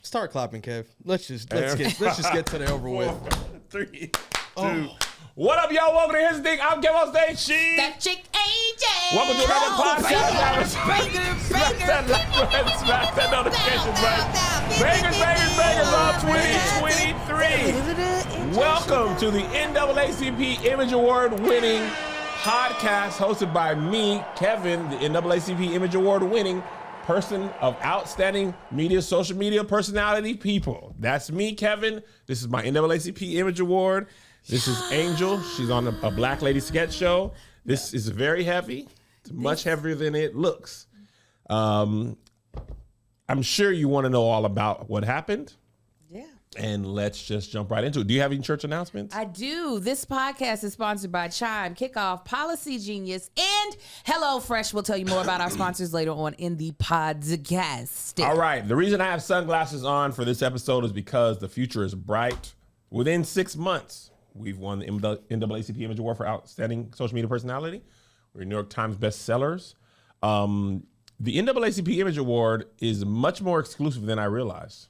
Start clapping, Kev. Let's just get today over with. 3, 2. What up, y'all? Welcome to Here's the Thing. I'm Kev on stage. She's that chick AJ. Welcome to another podcast. Smash that notification button. Bangers on 2023. Welcome to the NAACP Image Award winning podcast hosted by me, Kevin, the NAACP Image Award winning person of outstanding media, social media personality people. That's me, Kevin. This is my NAACP Image Award. This is Angel. She's on a Black Lady sketch show. This is very heavy. It's much heavier than it looks. I'm sure you want to know all about what happened. Yeah. And let's just jump right into it. Do you have any church announcements? I do. This podcast is sponsored by Chime, Kickoff, Policy Genius, and HelloFresh. We'll tell you more about our sponsors later on in the podcast. All right. The reason I have sunglasses on for this episode is because the future is bright. Within 6 months, we've won the NAACP Image Award for Outstanding Social Media Personality. We're New York Times bestsellers. The NAACP Image Award is much more exclusive than I realized.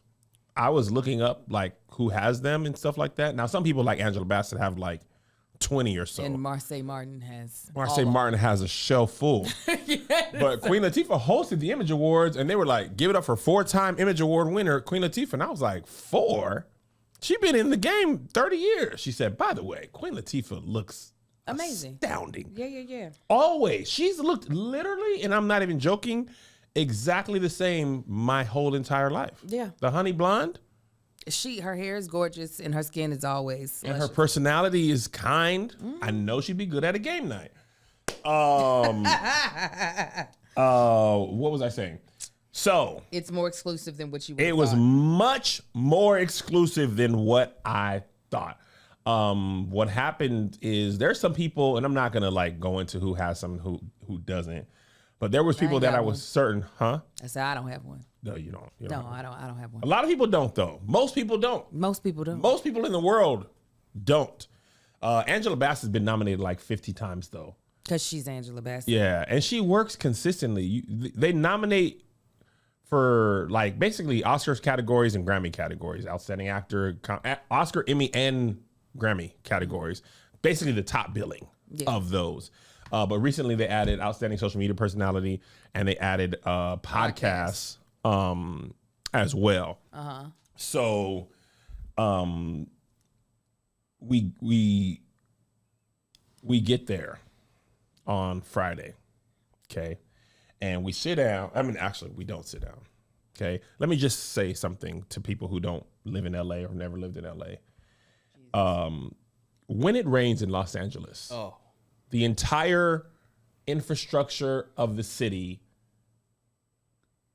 I was looking up like who has them and stuff like that. Now, some people like Angela Bassett have like 20 or so. And Marseille Martin has. Marseille Martin has a show full. Yes. But Queen Latifah hosted the Image Awards and they were like, give it up for 4-time Image Award winner, Queen Latifah. And I was like, 4? She's been in the game 30 years. She said, by the way, Queen Latifah looks amazing. Astounding. Yeah. Always. She's looked literally, and I'm not even joking, exactly the same my whole entire life. Yeah. The honey blonde. Her hair is gorgeous and her skin is always and her personality is kind. I know she'd be good at a game night. What was I saying? So it's more exclusive than what you would It was much more exclusive than what I thought. What happened is there's some people, and I'm not gonna like go into who has some who doesn't, but there was people that I was certain, huh? I said I don't have one. No, you don't. I don't have one. A lot of people don't though. Most people don't. Most people don't. Most people in the world don't. Angela Bassett's been nominated like 50 times though. Because she's Angela Bassett. Yeah, and she works consistently. They nominate for like basically Oscars categories and Grammy categories, outstanding actor, Oscar, Emmy, and Grammy categories, basically the top billing of those. But recently they added outstanding social media personality and they added podcasts as well. So we get there on Friday, okay? And we sit down. I mean, actually, we don't sit down. Okay. Let me just say something to people who don't live in LA or never lived in LA. When it rains in Los Angeles, the entire infrastructure of the city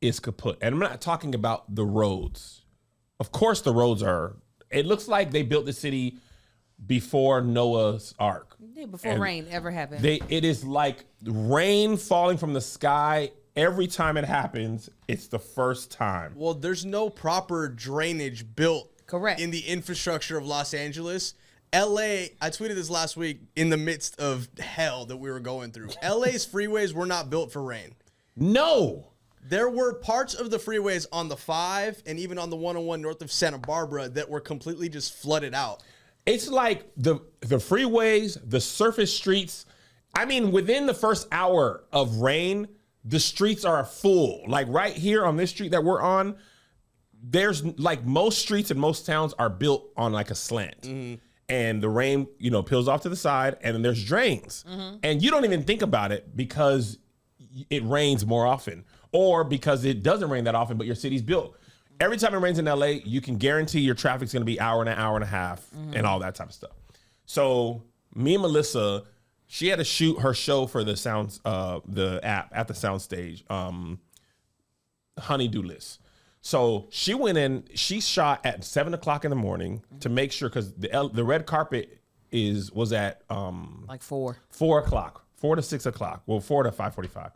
is kaput. And I'm not talking about the roads. Of course, the roads are. It looks like they built the city before Noah's Ark. Yeah, before rain ever happened. It is like rain falling from the sky. Every time it happens, it's the first time. Well, there's no proper drainage built in the infrastructure of Los Angeles. LA, I tweeted this last week, in the midst of hell that we were going through. LA's freeways were not built for rain. No. There were parts of the freeways on the 5 and even on the 101 north of Santa Barbara that were completely just flooded out. It's like the freeways, the surface streets. I mean, within the first hour of rain, the streets are full. Like right here on this street that we're on, there's like most streets in most towns are built on like a slant. And the rain, peels off to the side and then there's drains. And you don't even think about it because it rains more often or because it doesn't rain that often, but your city's built. Every time it rains in LA, you can guarantee your traffic's gonna be hour and a half and all that type of stuff. So me and Melissa, she had to shoot her show for the app at the soundstage, Honey-Do List. So she went in, she shot at 7 o'clock in the morning to make sure, because the red carpet was at like 4 o'clock, 4 to 6 o'clock. Well, 4 to 5:45.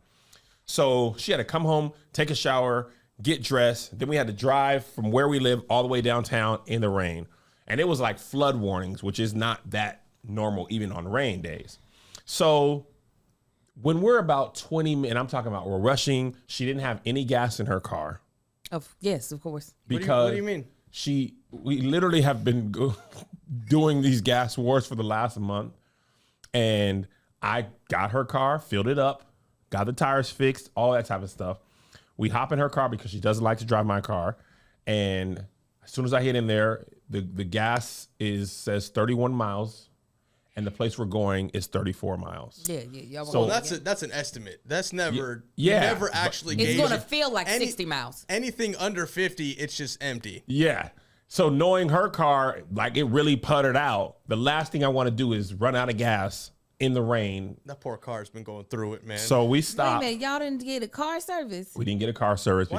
So she had to come home, take a shower, get dressed. Then we had to drive from where we live all the way downtown in the rain. And it was like flood warnings, which is not that normal even on rain days. So when we're about 20 minutes, and I'm talking about we're rushing, she didn't have any gas in her car. Yes, of course. What do you mean? We literally have been doing these gas wars for the last month, and I got her car, filled it up, got the tires fixed, all that type of stuff. We hop in her car because she doesn't like to drive my car, and as soon as I hit in there, the gas says 31 miles, and the place we're going is 34 miles. Yeah. So that's an estimate. That's never never actually. It's going to feel like 60 miles. Anything under 50, it's just empty. Yeah. So knowing her car, like it really puttered out. The last thing I want to do is run out of gas in the rain. That poor car's been going through it, man. So we stopped. Wait a minute, y'all didn't get a car service? We didn't get a car service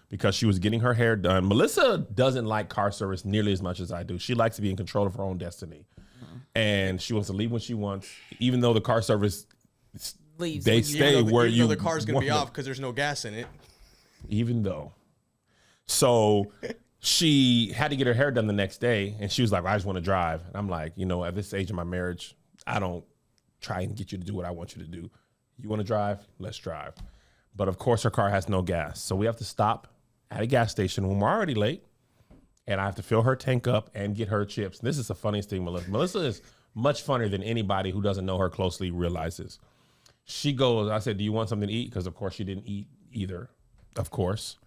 because she was getting her hair done. Melissa doesn't like car service nearly as much as I do. She likes to be in control of her own destiny. And she wants to leave when she wants, even though the car service leaves. They stay where even though the car's going to be off because there's no gas in it. Even though. So she had to get her hair done the next day, and she was like, I just want to drive. And I'm like, at this age of my marriage, I don't try and get you to do what I want you to do. You want to drive? Let's drive. But of course, her car has no gas. So we have to stop at a gas station when we're already late. And I have to fill her tank up and get her chips. This is the funniest thing, Melissa. Melissa is much funnier than anybody who doesn't know her closely realizes. She goes, I said, do you want something to eat? Because, of course, she didn't eat either, of course.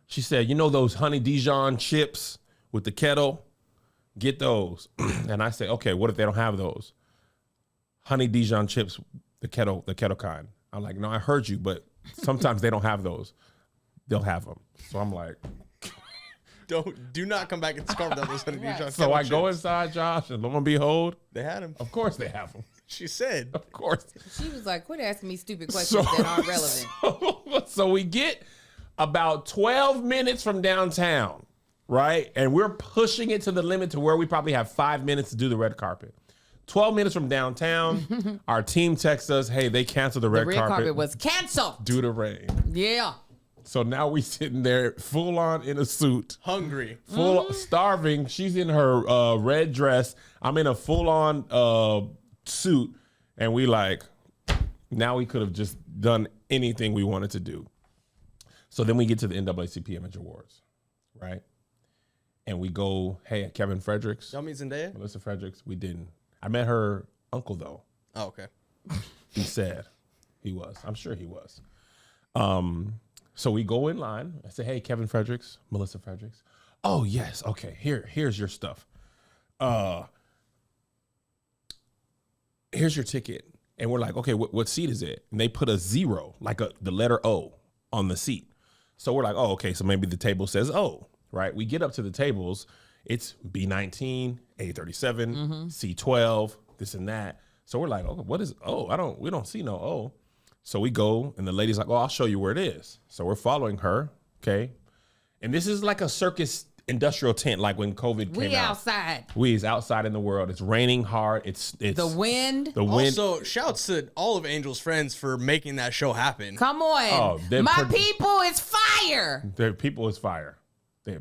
She said, those honey Dijon chips with the kettle? Get those. And I said, okay, what if they don't have those? Honey Dijon chips, the kettle kind. I'm like, no, I heard you, but sometimes they don't have those. They'll have them. So I'm like... Do not come back and discover that those honey Dijon. So I go inside, Josh, and lo and behold, they had them. Of course they have them. She said, of course. She was like, quit asking me stupid questions that aren't relevant. So we get about 12 minutes from downtown, right? And we're pushing it to the limit to where we probably have 5 minutes to do the red carpet. 12 minutes from downtown, our team texts us, hey, they canceled the red carpet. The red carpet was canceled. Due to rain. Yeah. So now we sitting there full on in a suit. Hungry. Starving. She's in her red dress. I'm in a full on suit. And we now we could have just done anything we wanted to do. So then we get to the NAACP Image Awards, right? And we go, hey, Kevin Fredericks. Y'all meet Zendaya? Melissa Fredericks. We didn't. I met her uncle, though. Oh, okay. He said he was. I'm sure he was. So we go in line. I say, hey, Kevin Fredericks, Melissa Fredericks. Oh, yes. Okay, here's your stuff. Here's your ticket. And we're like, okay, what seat is it? And they put a 0, like the letter O on the seat. So we're like, oh, okay, so maybe the table says O, right? We get up to the tables. It's B19, A37, C12, this and that. So we're like, oh, what is O? We don't see no O. So we go, and the lady's like, oh, I'll show you where it is. So we're following her, okay? And this is like a circus industrial tent, like when COVID came out. We outside. We is outside in the world. It's raining hard. It's the wind. Also, shouts to all of Angel's friends for making that show happen. Come on. My people is fire. Their people is fire.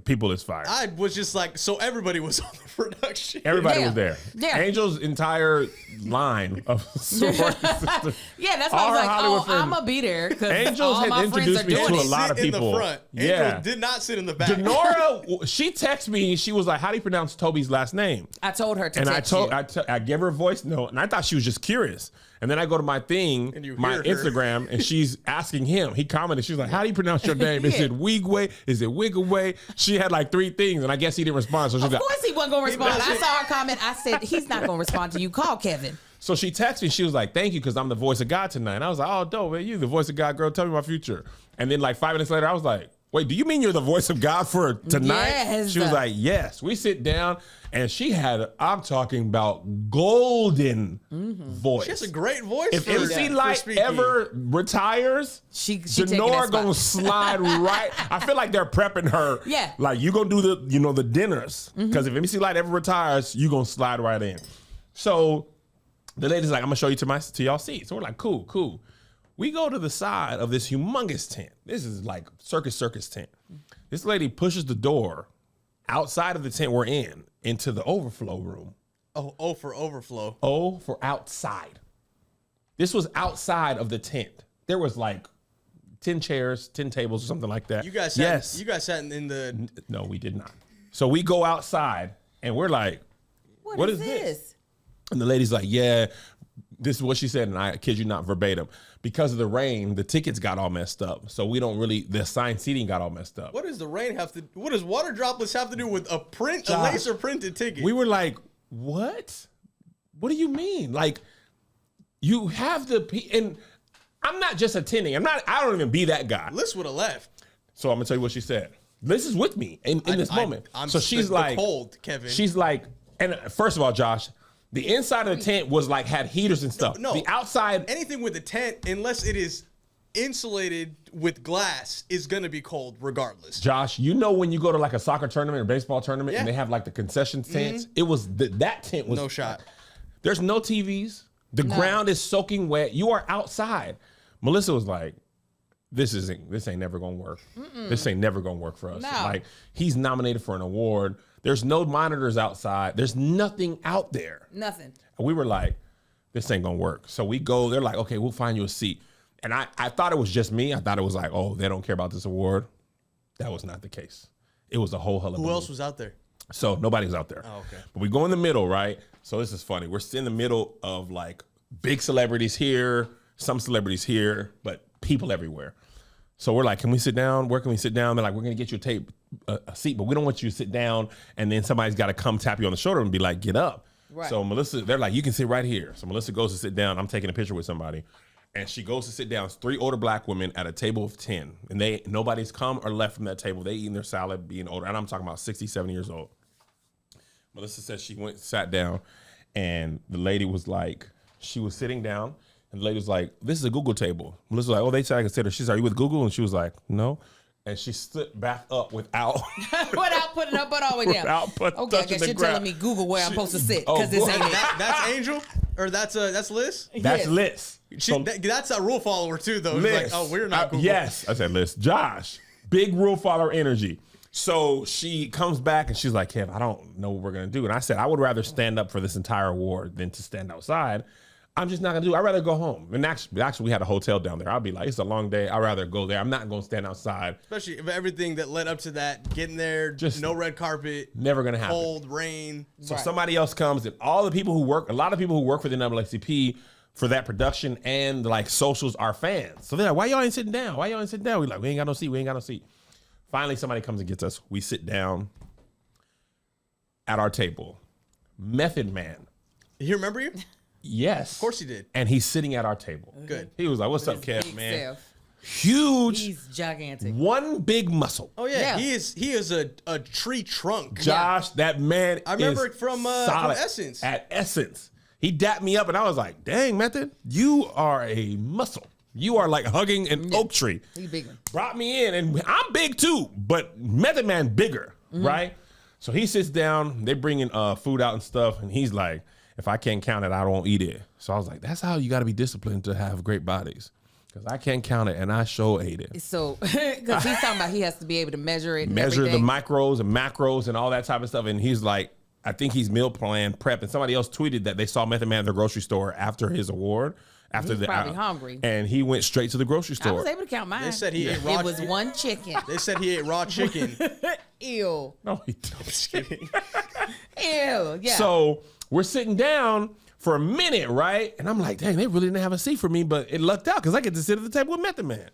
People is fire. I was just like, so everybody was on the production. Everybody was there. Yeah. Angel's entire line of support system. Yeah, that's why I was like, I'm going to be there. Angels had introduced me to a lot of people. In the front. Angel did not sit in the back. Denora, she texted me. She was like, how do you pronounce Toby's last name? I told her to and text you. I gave her a voice note, and I thought she was just curious. And then I go to my thing, my Instagram, and she's asking him. He commented. She's like, how do you pronounce your name? Is it Wigway? Is it Wigaway? She had like 3 things, and I guess he didn't respond. So of course he wasn't going to respond. I saw her comment. I said, he's not going to respond to you. Call Kevin. So she texted me. She was like, thank you, because I'm the voice of God tonight. And I was like, oh, dope, man. You the voice of God, girl. Tell me my future. And then like 5 minutes later, I was like, wait, do you mean you're the voice of God for tonight? Yes. She was like, yes. We sit down, and she had, I'm talking about golden voice. She has a great voice. If MC Light ever retires, Denora gonna slide right. I feel like they're prepping her. Yeah. Like, you gonna do the dinners. Because if MC Light ever retires, you gonna slide right in. So the lady's like, I'm gonna show you to y'all seats. So we're like, cool. We go to the side of this humongous tent. This is like circus tent. This lady pushes the door outside of the tent we're in into the overflow room. Oh, for overflow. O for outside. This was outside of the tent. There was like 10 chairs, 10 tables, or something like that. You guys sat in the... No, we did not. So we go outside, and we're like, what is this? And the lady's like, yeah, this is what she said, and I kid you not, verbatim. Because of the rain, the tickets got all messed up. So we don't really, the assigned seating got all messed up. What does the rain have to, what does water droplets have to do with a laser printed ticket? We were like, what? What do you mean? Like, you have and I'm not just attending. I don't even be that guy. Liz would have left. So I'm gonna tell you what she said. Liz is with me in this moment. So she's like, cold, Kevin. She's like, and first of all, Josh, the inside of the tent was like, had heaters and stuff. No, the outside. Anything with the tent, unless it is insulated with glass, is gonna be cold regardless. Josh, you know when you go to like a soccer tournament or baseball tournament and they have like the concession tents, it was, that tent was. No shot. There's no TVs. The ground is soaking wet. You are outside. Melissa was like, this ain't never gonna work. This ain't never gonna work for us. No. Like, he's nominated for an award. There's no monitors outside. There's nothing out there. Nothing. And we were like, this ain't gonna work. So we go, they're like, okay, we'll find you a seat. And I thought it was just me. I thought it was like, oh, they don't care about this award. That was not the case. It was a whole hell of Who else was out there? So nobody was out there. Oh, okay. But we go in the middle, right? So this is funny. We're in the middle of like big celebrities here, some celebrities here, but people everywhere. So we're like, can we sit down? Where can we sit down? They're like, we're going to get you a seat, but we don't want you to sit down. And then somebody's got to come tap you on the shoulder and be like, get up. Right. So Melissa, they're like, you can sit right here. So Melissa goes to sit down. I'm taking a picture with somebody. And she goes to sit down. It's 3 older black women at a table of 10. And nobody's come or left from that table. They eating their salad, being older. And I'm talking about 60, 70 years old. Melissa said she went, sat down, and the lady was like, she was sitting down, and the lady was like, this is a Google table. Melissa was like, oh, they said I could sit her. She said, are you with Google? And she was like, no. And she stood back up without putting her butt all the way down. Okay, I guess you're telling me Google where I'm supposed to sit, because this ain't it. That's Angel? Or that's Liz? That's Liz. That's a rule follower too, though. Liz. Like, oh, we're not Google. Yes, I said Liz. Josh, big rule follower energy. So she comes back and she's like, Kev, I don't know what we're going to do. And I said, I would rather stand up for this entire award than to stand outside. I'm just not going to do it. I'd rather go home. And actually, we had a hotel down there. I'd be like, it's a long day. I'd rather go there. I'm not going to stand outside. Especially if everything that led up to that, getting there, just no red carpet. Never going to happen. Cold, rain. So somebody else comes, and all the people who work, a lot of people who work for the NAACP for that production and like socials are fans. So they're like, why y'all ain't sitting down? Why y'all ain't sitting down? We're like, we ain't got no seat. We ain't got no seat. Finally, somebody comes and gets us. We sit down at our table. Method Man. He remember you? Yes. Of course he did. And he's sitting at our table. Good. He was like, what's up, Kev, man? Self. Huge. He's gigantic. One big muscle. Oh, yeah. He is a tree trunk. Josh, that man I remember it from Essence. At Essence. He dapped me up, and I was like, dang, Method, you are a muscle. You are like hugging an oak tree. He's bigger. Brought me in, and I'm big too, but Method Man bigger, right? So he sits down, they bring in food out and stuff, and he's like, if I can't count it, I won't eat it. So I was like, that's how you got to be disciplined to have great bodies. Because I can't count it, and I sure ate it. So, because he's talking about he has to be able to measure it. Measure the micros and macros and all that type of stuff. And he's like, I think he's meal plan prep. And somebody else tweeted that they saw Method Man at the grocery store after his award. After He's probably hungry. And he went straight to the grocery store. I was able to count mine. They said he ate raw. It was one chicken. They said he ate raw chicken. Ew. No, he didn't. I'm just kidding. Ew. Yeah. So we're sitting down for a minute, right? And I'm like, dang, they really didn't have a seat for me, but it lucked out because I get to sit at the table with Method Man.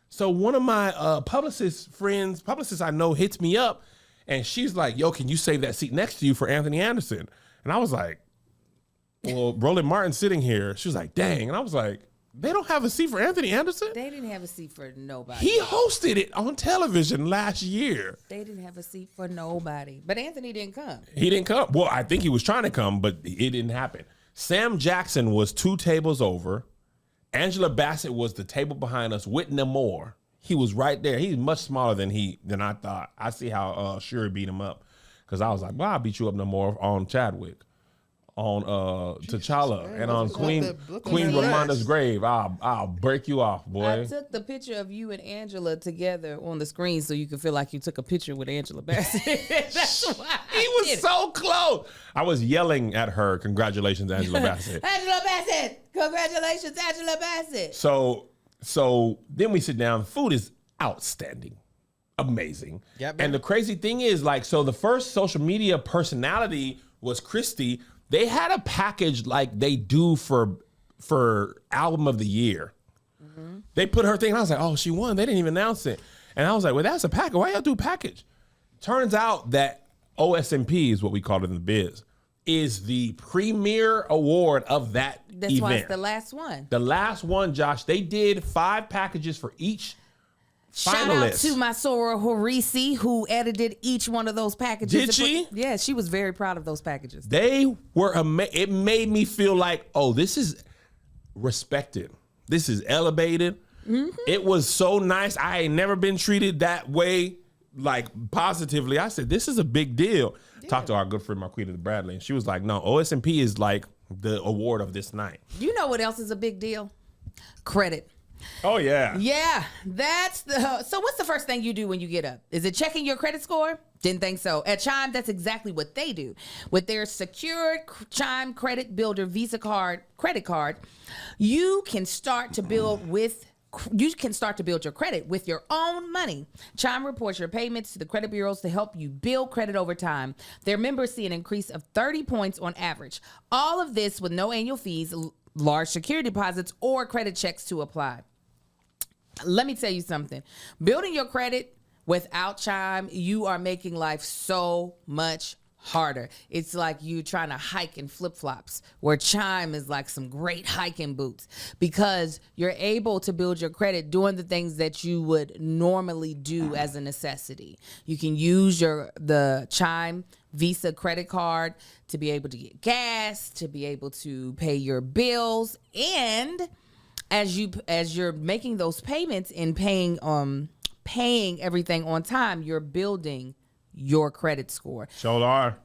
So one of my publicist I know, hits me up, and she's like, yo, can you save that seat next to you for Anthony Anderson? And I was like, well, Roland Martin's sitting here. She was like, dang. And I was like, they don't have a seat for Anthony Anderson? They didn't have a seat for nobody. He hosted it on television last year. They didn't have a seat for nobody. But Anthony didn't come. He didn't come. Well, I think he was trying to come, but it didn't happen. Sam Jackson was 2 tables over. Angela Bassett was the table behind us with Namor. He was right there. He's much smaller than I thought. I see how Shuri beat him up. Because I was like, well, I'll beat you up Namor on Chadwick. On T'Challa and on Queen Ramonda's grave. I'll break you off, boy. I took the picture of you and Angela together on the screen so you could feel like you took a picture with Angela Bassett. That's why he was so close. I was yelling at her, congratulations, Angela Bassett. Angela Bassett! Congratulations, Angela Bassett! So So then we sit down. The food is outstanding, amazing. Yep, and the crazy thing is, like, so the first social media personality was Christy. They had a package like they do for album of the year. Mm-hmm. They put her thing, and I was like, oh, she won. They didn't even announce it. And I was like, well, that's a package. Why y'all do a package? Turns out that OSMP is what we call it in the biz, is the premier award of that event. That's why it's the last one. The last one, Josh. They did 5 packages for each Shout finalist. out to my Sora Horisi, who edited each one of those packages. Did she? Yeah, she was very proud of those packages. They were it made me feel like, oh, this is respected. This is elevated. Mm-hmm. It was so nice. I ain't never been treated that way, like positively. I said, this is a big deal. Yeah. Talked to our good friend Marquita Bradley, and she was like, no, OSMP is like the award of this night. You know what else is a big deal? Credit. Oh, yeah. Yeah, so what's the first thing you do when you get up? Is it checking your credit score? Didn't think so. At Chime, that's exactly what they do. With their secured Chime Credit Builder Visa credit card, you can start to build your credit with your own money. Chime reports your payments to the credit bureaus to help you build credit over time. Their members see an increase of 30 points on average. All of this with no annual fees, large security deposits, or credit checks to apply. Let me tell you something. Building your credit without Chime, you are making life so much harder. It's like you trying to hike in flip-flops, where Chime is like some great hiking boots, because you're able to build your credit doing the things that you would normally do as a necessity. You can use the Chime Visa credit card to be able to get gas, to be able to pay your bills, and as you're making those payments and paying everything on time, you're building your credit score. Sure are.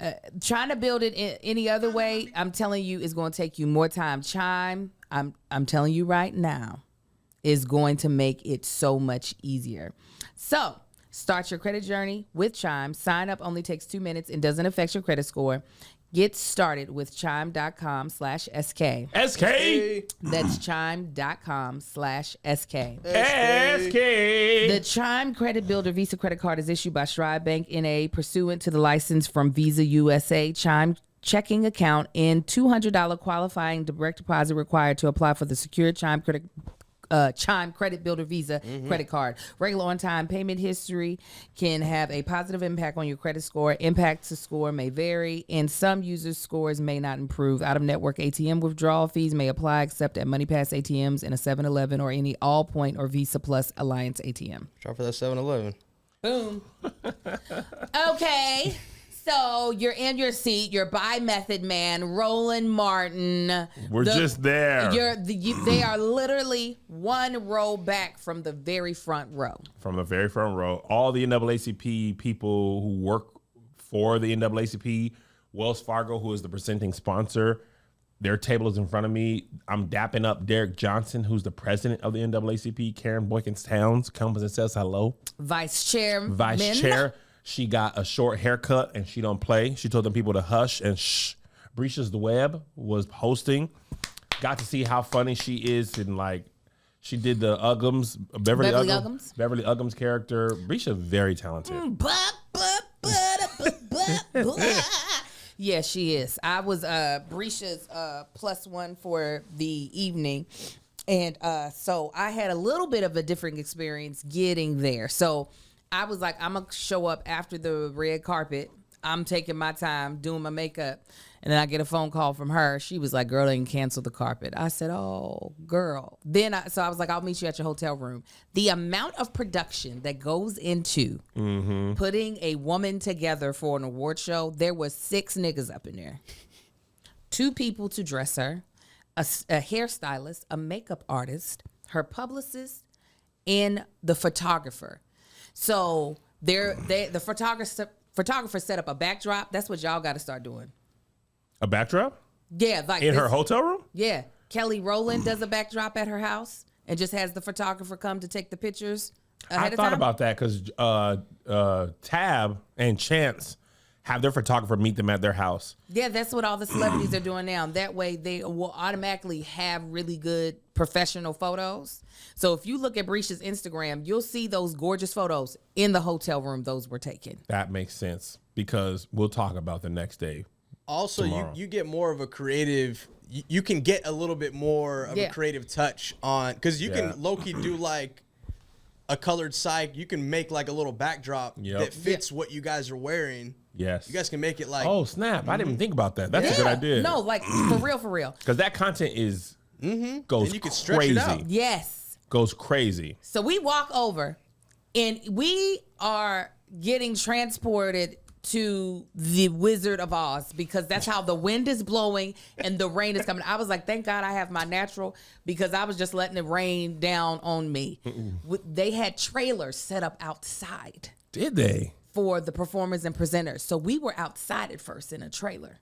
Trying to build it in any other way, I'm telling you, is going to take you more time. Chime, I'm telling you right now, is going to make it so much easier. So start your credit journey with Chime. Sign up only takes 2 minutes and doesn't affect your credit score. Get started with chime.com/SK. SK? That's chime.com/SK. SK. The Chime Credit Builder Visa credit card is issued by Stride Bank N.A. pursuant to the license from Visa USA. Chime checking account and $200 qualifying direct deposit required to apply for the secured Chime Credit Builder Visa credit card. Regular on-time payment history can have a positive impact on your credit score. Impact to score may vary, and some users' scores may not improve. Out-of-network ATM withdrawal fees may apply except at MoneyPass ATMs in a 7-Eleven or any Allpoint or Visa Plus Alliance ATM. Try for that 7-Eleven. Boom. Okay. So you're in your seat. You're by Method Man, Roland Martin. We're just there. They are literally one row back from the very front row. From the very front row. All the NAACP people who work for the NAACP, Wells Fargo, who is the presenting sponsor, their table is in front of me. I'm dapping up Derek Johnson, who's the president of the NAACP. Karen Boykins-Towns comes and says hello. Vice Chair. She got a short haircut and she don't play. She told them people to hush and shh. Brisha's the Web was hosting. Got to see how funny she is, and like she did the Uggams, Beverly Uggams character. Brisha very talented. Yeah, she is. I was Brisha's +1 for the evening. And so I had a little bit of a different experience getting there. So I was like, I'm going to show up after the red carpet. I'm taking my time doing my makeup. And then I get a phone call from her. She was like, girl, they can cancel the carpet. I said, oh, girl. So I was like, I'll meet you at your hotel room. The amount of production that goes into putting a woman together for an award show, there was 6 niggas up in there. 2 people to dress her, a hairstylist, a makeup artist, her publicist, and the photographer. So the photographer set up a backdrop. That's what y'all got to start doing. A backdrop? Yeah, like in her hotel room? Yeah. Kelly Rowland does a backdrop at her house and just has the photographer come to take the pictures ahead of time. I thought about that because Tab and Chance have their photographer meet them at their house. Yeah, that's what all the celebrities are doing now. That way they will automatically have really good professional photos. So if you look at Brisha's Instagram, you'll see those gorgeous photos in the hotel room those were taken. That makes sense because we'll talk about the next day. Also, you get more of a creative, you can get a little bit more of a creative touch on, because you can low-key do like a colored psych. You can make like a little backdrop that fits what you guys are wearing. Yes. You guys can make it like. Oh, snap. I didn't even think about that. That's a good idea. No, like for real. Because that content is goes and you can crazy. stretch it out. Yes. Goes crazy. So we walk over and we are getting transported to the Wizard of Oz because that's how the wind is blowing and the rain is coming. I was like, thank God I have my natural, because I was just letting it rain down on me. They had trailers set up outside. Did they? For the performers and presenters. So we were outside at first in a trailer.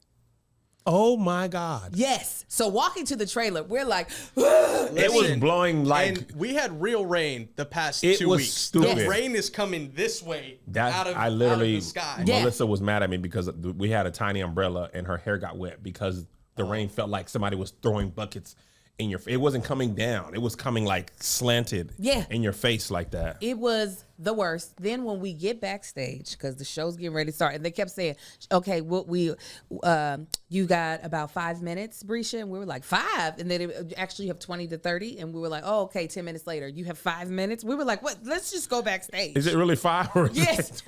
Oh my God. Yes. So walking to the trailer, we're like, it was blowing like. And we had real rain the past it 2 was weeks. Stupid. The rain is coming this way out of the sky. Melissa was mad at me because we had a tiny umbrella and her hair got wet because the rain felt like somebody was throwing buckets in your face. It wasn't coming down. It was coming like slanted in your face like that. It was the worst. Then when we get backstage, because the show's getting ready to start, and they kept saying, okay, you got about 5 minutes, Brisha? And we were like, 5? And then it actually you have 20 to 30. And we were like, oh, okay, 10 minutes later, you have 5 minutes? We were like, what? Let's just go backstage. Is it really 5? Or yes.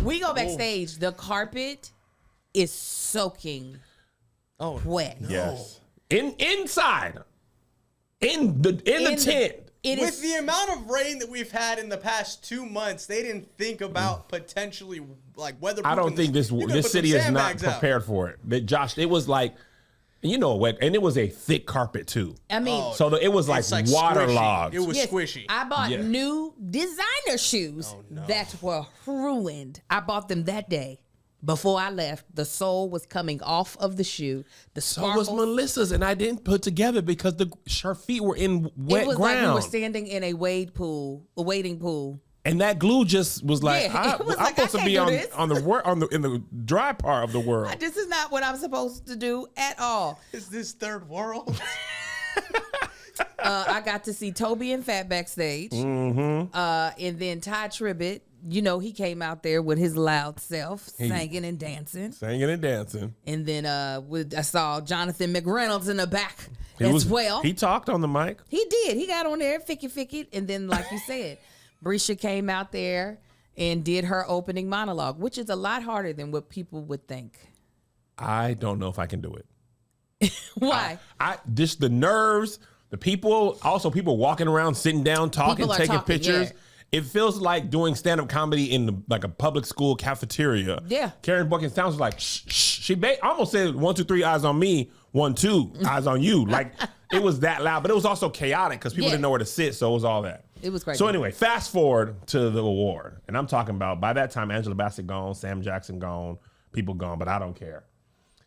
We go backstage. The carpet is soaking wet. No. Yes. Inside. In the tent. With the amount of rain that we've had in the past 2 months, they didn't think about potentially like weatherproofing. I don't think this city is not prepared for it. Josh, it was like, wet, and it was a thick carpet too. I mean, so it was like waterlogged. It was squishy. I bought new designer shoes that were ruined. I bought them that day. Before I left, the sole was coming off of the shoe. The sparkles. So was Melissa's, and I didn't put together because her feet were in wet ground. It was like we were standing in a wading pool. And that glue just was like, I'm supposed to be in the dry part of the world. This is not what I'm supposed to do at all. Is this third world? I got to see Toby and Fat backstage. And then Ty Tribbett, he came out there with his loud self, singing and dancing. And then I saw Jonathan McReynolds in the back well. He talked on the mic. He did. He got on there, ficky. And then, like you said, Brisha came out there and did her opening monologue, which is a lot harder than what people would think. I don't know if I can do it. Why? Just the nerves, the people, also people walking around, sitting down, taking pictures. Yeah. It feels like doing stand-up comedy in like a public school cafeteria. Yeah. Karen Buckins sounds like, shh, shh. She almost said 1, 2, 3, eyes on me, 1, 2, eyes on you. Like, it was that loud, but it was also chaotic because people didn't know where to sit, so it was all that. It was crazy. So anyway, fast forward to the award. And I'm talking about, by that time, Angela Bassett gone, Sam Jackson gone, people gone, but I don't care.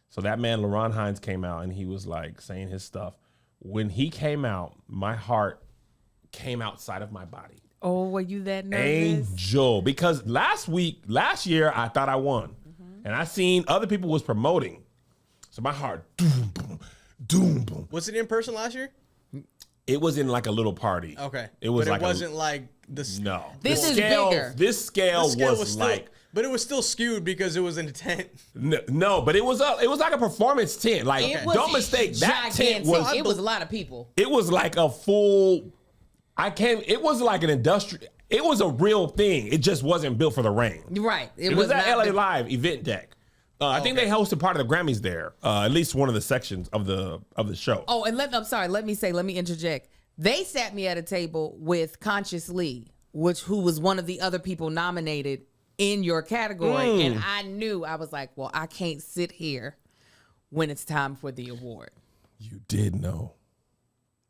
So that man, LaRon Hines, came out and he was like saying his stuff. When he came out, my heart came outside of my body. Oh, were you that nervous? Angel, because last year, I thought I won. And I seen other people was promoting. So my heart, doom, boom, doom, boom. Was it in person last year? It was in like a little party. Okay. It was but like it wasn't like this. No. This is bigger. This scale was still, like. But it was still skewed because it was in a tent. No, but it was like a performance tent. Like, don't mistake, that tent was. It was a lot of people. It was like a full. It was like an industrial. It was a real thing. It just wasn't built for the rain. Right. It was at LA Live event deck. I think they hosted part of the Grammys there. At least one of the sections of the show. Oh, and let me interject. They sat me at a table with Conscious Lee, who was one of the other people nominated in your category. And I was like, well, I can't sit here when it's time for the award. You did know.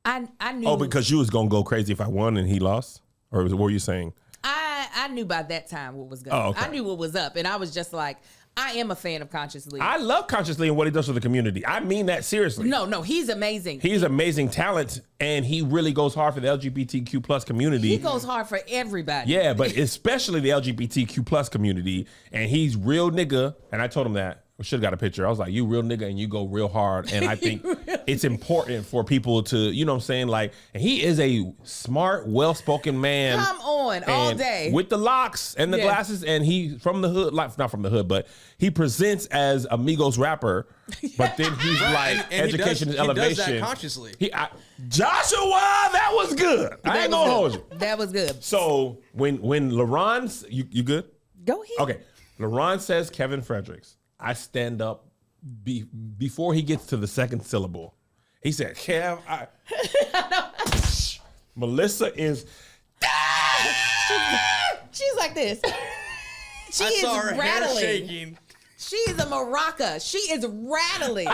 I knew. Oh, because you was going to go crazy if I won and he lost? Or what were you saying? I knew by that time what was going on. Oh, okay. I knew what was up. And I was just like, I am a fan of Conscious Lee. I love Conscious Lee and what he does for the community. I mean that seriously. No, he's amazing. He's amazing talent, and he really goes hard for the LGBTQ plus community. He goes hard for everybody. Yeah, but especially the LGBTQ plus community, and he's real nigga. And I told him that. We should have got a picture. I was like, you real nigga and you go real hard. And I think it's important for people to, you know what I'm saying? Like, and he is a smart, well-spoken man. Come on, all day. With the locks and the glasses. And he from the hood, like not from the hood, but he presents as a Migos rapper. But then he's like, and education is elevation. He does that consciously. Joshua, that was good. I ain't gonna hold you. That was good. So when LaRon, you good? Go ahead. Okay. LaRon says Kevin Fredericks. I stand up before he gets to the second syllable. He said, Kev, Melissa is... She's like this. She is saw her rattling. hair shaking. She is a maraca. She is rattling.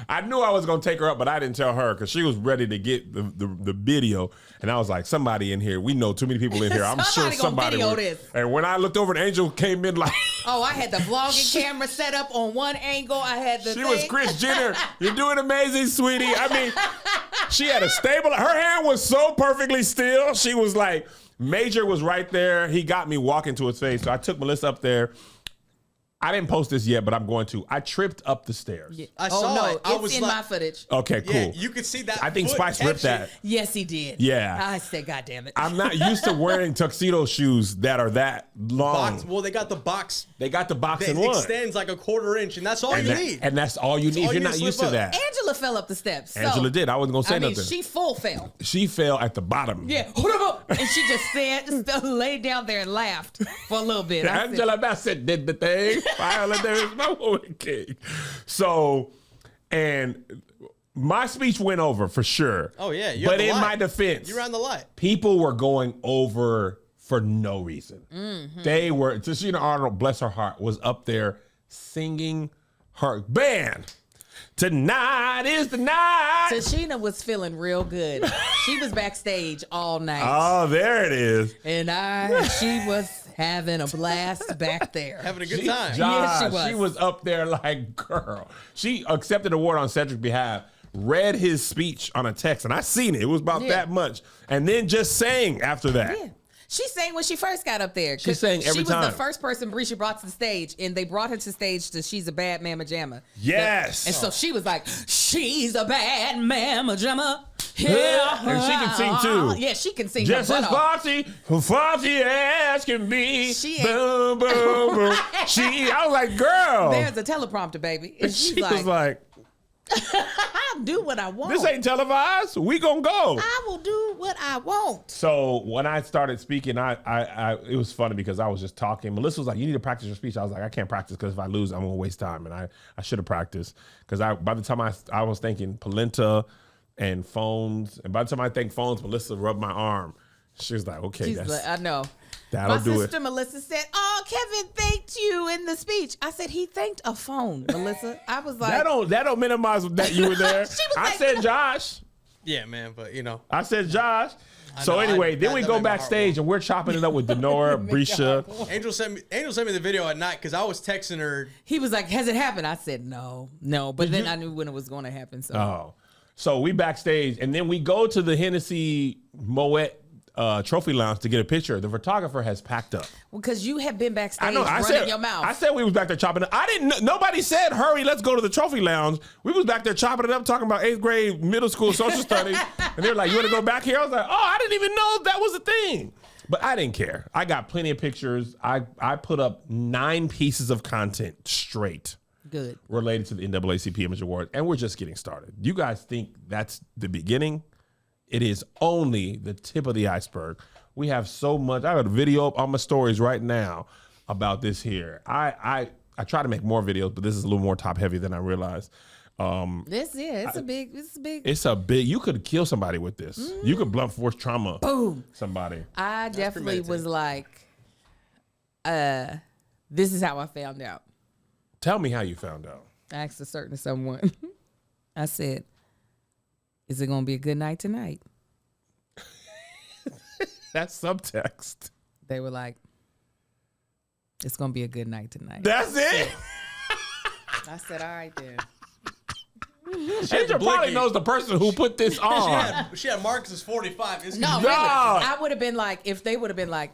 I knew I was going to take her up, but I didn't tell her because she was ready to get the video. And I was like, somebody in here. We know too many people in here. I'm sure somebody video would. this. And when I looked over, an Angel came in like... Oh, I had the vlogging camera set up on one angle. I had the She was Kris Jenner. You're doing amazing, sweetie. I mean, she had a stable. Her hair was so perfectly still. She was like, Major was right there. He got me walking to his face. So I took Melissa up there. I didn't post this yet, but I'm going to. I tripped up the stairs. Yeah. I saw it. It's in my footage. Okay, cool. Yeah, you could see that. I think Spice ripped that. Yes, he did. Yeah. I said, God damn it. I'm not used to wearing tuxedo shoes that are that long. Well, they got the box. They got the box That in one. extends like a quarter-inch, and that's all you need. And that's all you need. all You're you not need to used slip to up. that. Angela fell up the steps. Angela did. I wasn't going to say nothing. She full fell. She fell at the bottom. Yeah. And she just laid down there and laughed for a little bit. Angela Bassett did the thing. Viola Davis, my woman king. So, and my speech went over for sure. Oh, yeah. But in my defense, you ran the light. people were going over for no reason. Mm-hmm. They were, Tashina Arnold, bless her heart, was up there singing her band. Tonight is the night. Tashina was feeling real good. She was backstage all night. Oh, there it is. And she was having a blast back there. Having a good time. Yes, She was up there like, girl. She accepted an award on Cedric's behalf, read his speech on a text, and I seen it. It was about that much. And then just sang after that. Yeah. She sang when she first got up there. She sang every time. She was the first person Brisha brought to the stage, and they brought her to stage to She's a Bad Mamma Jamma. Yes. And so she was like, she's a bad mamma jamma. Yeah. And she can sing too. Yeah, she can sing. Just as farty as can be. She boom, boom, boom. I was like, girl. There's a teleprompter, baby. And she was like, I'll do what I want. this ain't televised. We gonna go. I will do what I want. So when I started speaking, I it was funny because I was just talking. Melissa was like, you need to practice your speech. I was like, I can't practice because if I lose, I'm gonna waste time. And I should have practiced because by the time I was thinking polenta and phones, and by the time I think phones, Melissa rubbed my arm. She was like, okay, She's like, I know. That'll do it. My sister Melissa said, oh, Kevin thanked you in the speech. I said, he thanked a phone, Melissa. I was like, that don't minimize that you were there. I said Josh. Yeah, man, but you know. I said Josh. So anyway, then we go backstage and we're chopping it up with Denora, Brisha. Angel sent me the video at night because I was texting her. He was like, has it happened? I said, no. But then I knew when it was going to happen. So we backstage and then we go to the Hennessy Moet trophy lounge to get a picture. The photographer has packed up. Well, because you have been backstage I running your mouth. I said we was back there chopping it. I didn't. Nobody said, hurry, let's go to the trophy lounge. We was back there chopping it up, talking about 8th grade middle school social studies. And they were like, you want to go back here? I was like, oh, I didn't even know that was a thing. But I didn't care. I got plenty of pictures. I put up 9 pieces of content straight. Good. Related to the NAACP Image Awards. And we're just getting started. You guys think that's the beginning? It is only the tip of the iceberg. We have so much. I have a video up on my stories right now about this here. I try to make more videos, but this is a little more top heavy than I realized. It's a big. You could kill somebody with this. You could blunt force trauma. Boom. Somebody. I definitely was like, this is how I found out. Tell me how you found out. I asked a certain someone. I said, is it going to be a good night tonight? That's subtext. They were like, It's going to be a good night tonight. That's it? I said, all right then. Angel probably knows the person who put this on. She had Marcus's 45. No, really. I would have been like, if they would have been like,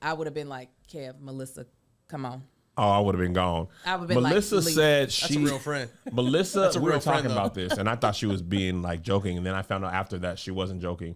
I would have been like, Kev, Melissa, come on. Oh, I would have been gone. I would have been Melissa like, said That's a real friend. Melissa, we were talking friend, about this, and I thought she was being like joking, and then I found out after that she wasn't joking.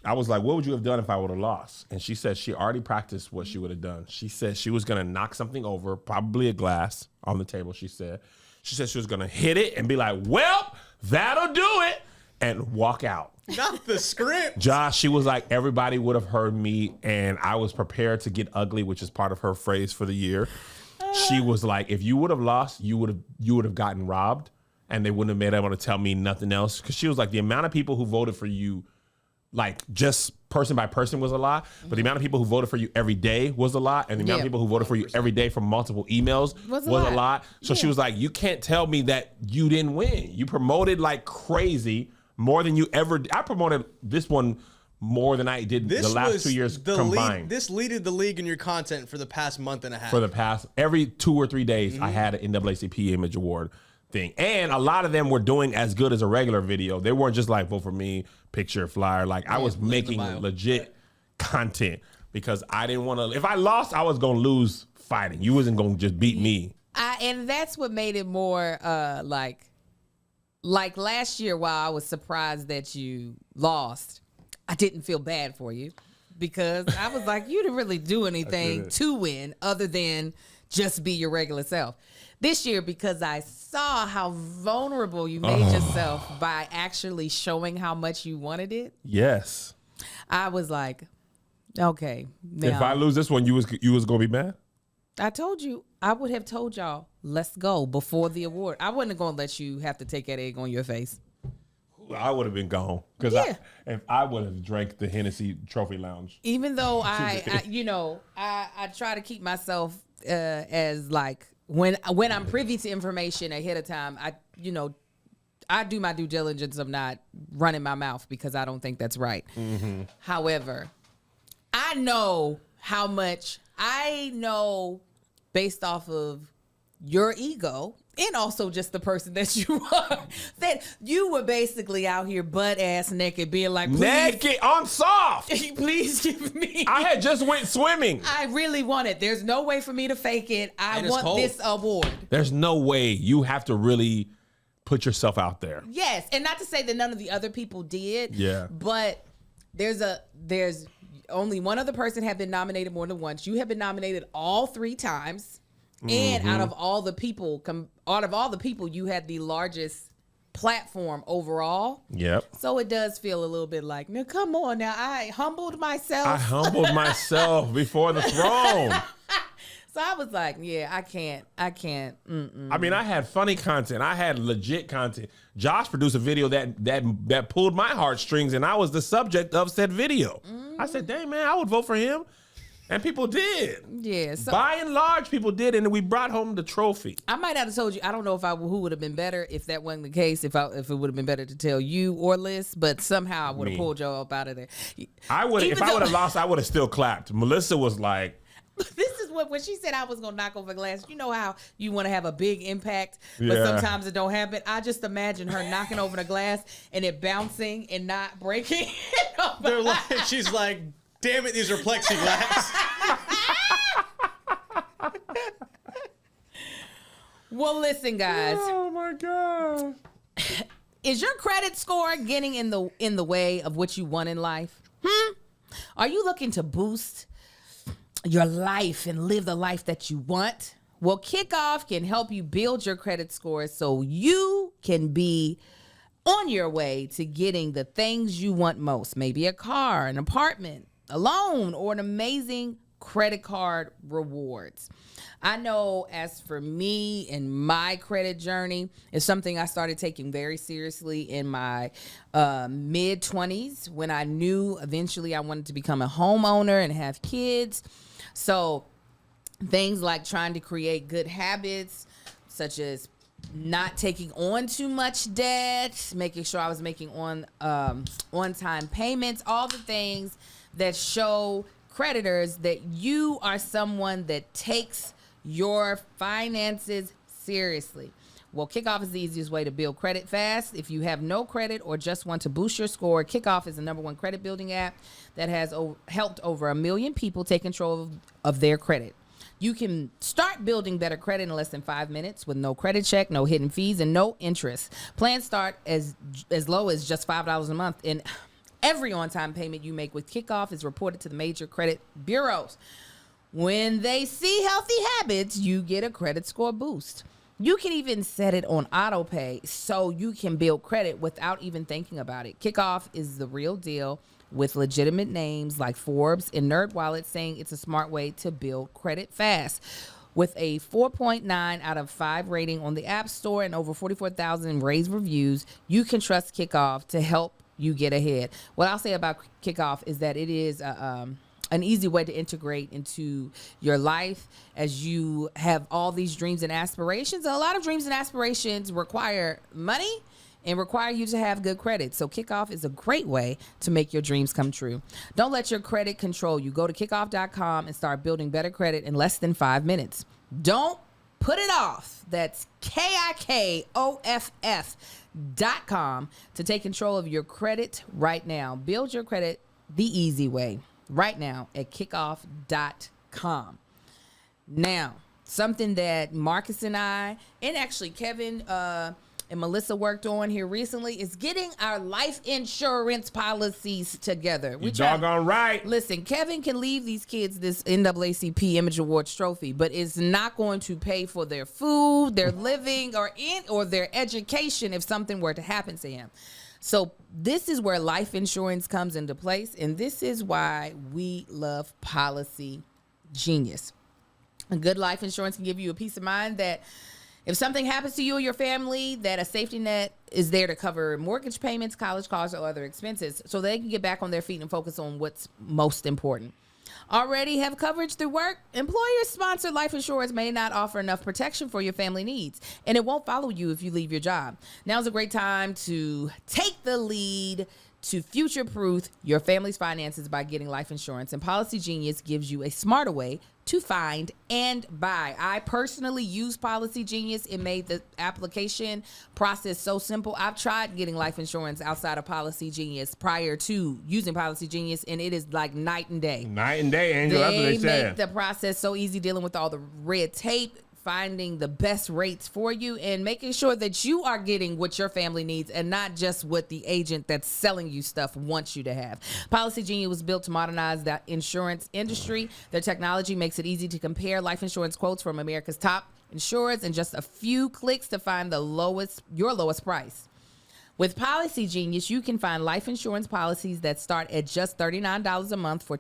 I was like, what would you have done if I would have lost? And she said she already practiced what she would have done. She said she was going to knock something over, probably a glass on the table, she said. She said she was going to hit it and be like, well, that'll do it, and walk out. Not the script. Josh, she was like, everybody would have heard me, and I was prepared to get ugly, which is part of her phrase for the year. She was like, if you would have lost, you would have gotten robbed, and they wouldn't have been able to tell me nothing else. Because she was like, the amount of people who voted for you, like just person by person, was a lot, but the amount of people who voted for you every day was a lot, and the amount of people who voted for you every day from multiple emails was a lot. So she was like, you can't tell me that you didn't win. You promoted like crazy, more than you ever did. I promoted this one more than I did the last 2 years combined. This leaded the league in your content for the past month and a half. For the past, every 2 or 3 days, I had an NAACP Image Award thing. And a lot of them were doing as good as a regular video. They weren't just like, vote for me, picture, flyer. Like, I was making legit content because I didn't want to. If I lost, I was going to lose fighting. You wasn't going to just beat me. And that's what made it more like last year, while I was surprised that you lost, I didn't feel bad for you because I was like, you didn't really do anything to win other than just be your regular self. This year, because I saw how vulnerable you made yourself by actually showing how much you wanted it. Yes. I was like, okay. Now, if I lose this one, you was going to be mad? I told you, I would have told y'all, let's go before the award. I wasn't going to let you have to take that egg on your face. I would have been gone because if I would have drank the Hennessy Trophy Lounge. Even though I try to keep myself as like when I'm privy to information ahead of time, I do my due diligence of not running my mouth because I don't think that's right. Mm-hmm. However, I know how much based off of your ego and also just the person that you are, that you were basically out here butt ass naked being like, please, naked, I'm soft. Please give me. I had just went swimming. I really want it. There's no way for me to fake it. I want this award. There's no way. You have to really put yourself out there. Yes. And not to say that none of the other people did. Yeah. But there's only one other person have been nominated more than once. You have been nominated all 3 times. And out of all the people, you had the largest platform overall. Yep. So it does feel a little bit like, now come on, now I humbled myself. I humbled myself before the throne. So I was like, yeah, I can't. Mm-mm. I mean, I had funny content. I had legit content. Josh produced a video that pulled my heartstrings, and I was the subject of said video. I said, dang, man, I would vote for him. And people did. Yeah. So by and large, people did, and we brought home the trophy. I might have told you. I don't know who would have been better if that wasn't the case. If it would have been better to tell you or Liz, but somehow I would have pulled y'all up out of there. I would. If I would have lost, I would have still clapped. Melissa was like, "This is when she said I was gonna knock over glass. You know how you want to have a big impact, but sometimes it don't happen. I just imagine her knocking over the glass and it bouncing and not breaking. They're like, she's like, damn it, these are plexiglass. Well, listen, guys. Oh my God. Is your credit score getting in the way of what you want in life? Are you looking to boost your life and live the life that you want? Well, Kickoff can help you build your credit score so you can be on your way to getting the things you want most. Maybe a car, an apartment, a loan, or an amazing credit card rewards. I know as for me and my credit journey, it's something I started taking very seriously in my mid-20s when I knew eventually I wanted to become a homeowner and have kids. So things like trying to create good habits, such as not taking on too much debt, making sure I was making on-time payments, all the things that show creditors that you are someone that takes your finances seriously. Well, Kickoff is the easiest way to build credit fast. If you have no credit or just want to boost your score, Kickoff is the #1 credit building app that has helped over 1 million people take control of their credit. You can start building better credit in less than 5 minutes with no credit check, no hidden fees, and no interest. Plans start as low as just $5 a month, and every on-time payment you make with Kickoff is reported to the major credit bureaus. When they see healthy habits, you get a credit score boost. You can even set it on auto pay so you can build credit without even thinking about it. Kickoff is the real deal, with legitimate names like Forbes and NerdWallet saying it's a smart way to build credit fast. With a 4.9 out of 5 rating on the App Store and over 44,000 rave reviews, you can trust Kickoff to help you get ahead. What I'll say about Kickoff is that it is an easy way to integrate into your life as you have all these dreams and aspirations. A lot of dreams and aspirations require money and require you to have good credit. So Kickoff is a great way to make your dreams come true. Don't let your credit control you. Go to kickoff.com and start building better credit in less than 5 minutes. Don't put it off. That's KIKOFF.com to take control of your credit right now. Build your credit the easy way right now at kickoff.com. Now, something that Marcus and I, and actually Kevin and Melissa worked on here recently is getting our life insurance policies together. You doggone right. Listen, Kevin can leave these kids this NAACP Image Awards trophy, but it's not going to pay for their food, their living, or their education if something were to happen to him. So this is where life insurance comes into place, and this is why we love Policy Genius. A good life insurance can give you a peace of mind that if something happens to you or your family, that a safety net is there to cover mortgage payments, college costs, or other expenses so they can get back on their feet and focus on what's most important. Already have coverage through work? Employer-sponsored life insurance may not offer enough protection for your family needs, and it won't follow you if you leave your job. Now's a great time to take the lead to future-proof your family's finances by getting life insurance, and Policy Genius gives you a smarter way to find and buy. I personally use Policy Genius. It made the application process so simple. I've tried getting life insurance outside of Policy Genius prior to using Policy Genius, and it is like night and day. Night and day, Angel. That's what they said. They make the process so easy, dealing with all the red tape, finding the best rates for you, and making sure that you are getting what your family needs and not just what the agent that's selling you stuff wants you to have. Policy Genius was built to modernize the insurance industry. Their technology makes it easy to compare life insurance quotes from America's top insurers in just a few clicks to find your lowest price. With Policy Genius, you can find life insurance policies that start at just $39 a month for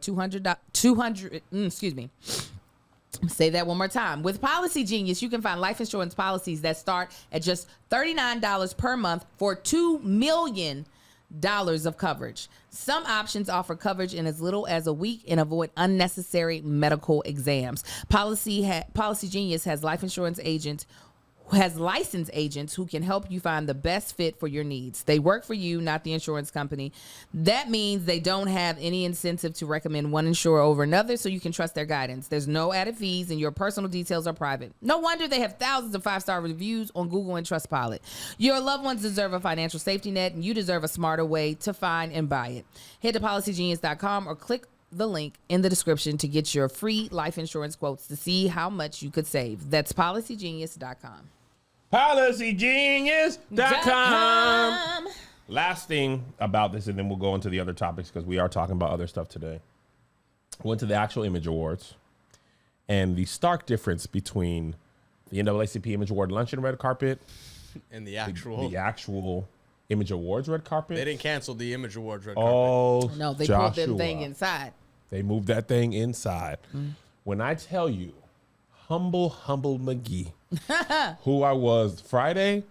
Say that one more time. With Policy Genius, you can find life insurance policies that start at just $39 per month for $2 million of coverage. Some options offer coverage in as little as a week and avoid unnecessary medical exams. Policy Genius has licensed agents who can help you find the best fit for your needs. They work for you, not the insurance company. That means they don't have any incentive to recommend one insurer over another, so you can trust their guidance. There's no added fees, and your personal details are private. No wonder they have thousands of 5-star reviews on Google and Trustpilot. Your loved ones deserve a financial safety net, and you deserve a smarter way to find and buy it. Head to PolicyGenius.com or click the link in the description to get your free life insurance quotes to see how much you could save. That's PolicyGenius.com. PolicyGenius.com. Last thing about this, and then we'll go into the other topics because we are talking about other stuff today. Went to the actual Image Awards, and the stark difference between the NAACP Image Award luncheon red carpet and the actual Image Awards red carpet. They didn't cancel the Image Awards red carpet. Oh, no, they Joshua. pulled that thing inside. They moved that thing inside. When I tell you, humble McGee, who I was Friday,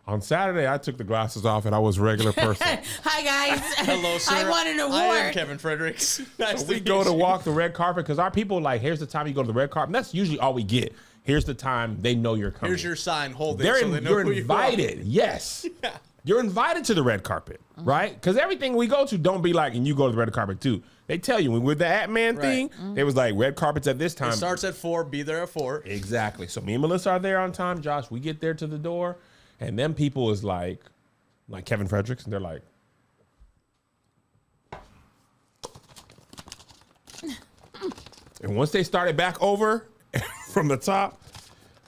on Saturday I took the glasses off and I was a regular person. Hi guys. Hello, sir. I won an award. I am Kevin Fredericks. Nice So we go to walk the red carpet because our people like, here's the time you go to the red carpet. And that's usually all we get. Here's the time they know you're coming. Here's your sign. Hold it. You're so they know who invited. you are. Yes. Yeah. You're invited to the red carpet, right? Because everything we go to don't be like, and you go to the red carpet too. They tell you, when with the Naacp thing, it was like red carpets at this time. It starts at 4, be there at 4. Exactly. So me and Melissa are there on time. Josh, we get there to the door, and them people is like Kevin Fredericks, and they're like, and once they started back over from the top,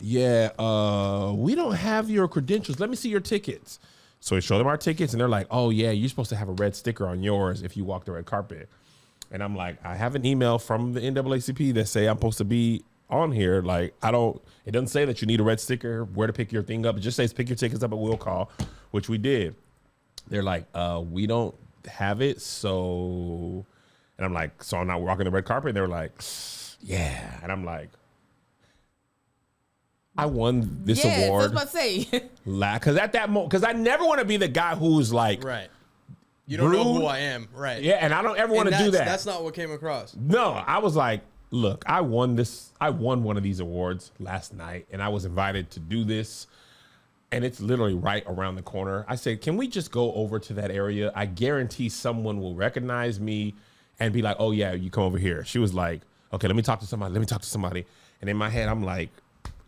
we don't have your credentials. Let me see your tickets. So we show them our tickets, and they're like, oh, yeah, you're supposed to have a red sticker on yours if you walk the red carpet. And I'm like, I have an email from the NAACP that say I'm supposed to be on here. Like, it doesn't say that you need a red sticker, where to pick your thing up. It just says pick your tickets up at will call, which we did. They're like, we don't have it, so... And I'm like, so I'm not walking the red carpet? And they were like, yeah. And I'm like, I won this award. I was about to say. Because at that moment, because I never want to be the guy who's like, right. You don't know who I am, right? Yeah, and I don't ever want to do that. That's not what came across. No, I was like, look, I won one of these awards last night, and I was invited to do this, and it's literally right around the corner. I said, can we just go over to that area? I guarantee someone will recognize me and be like, oh yeah, you come over here. She was like, okay, let me talk to somebody. And in my head, I'm like,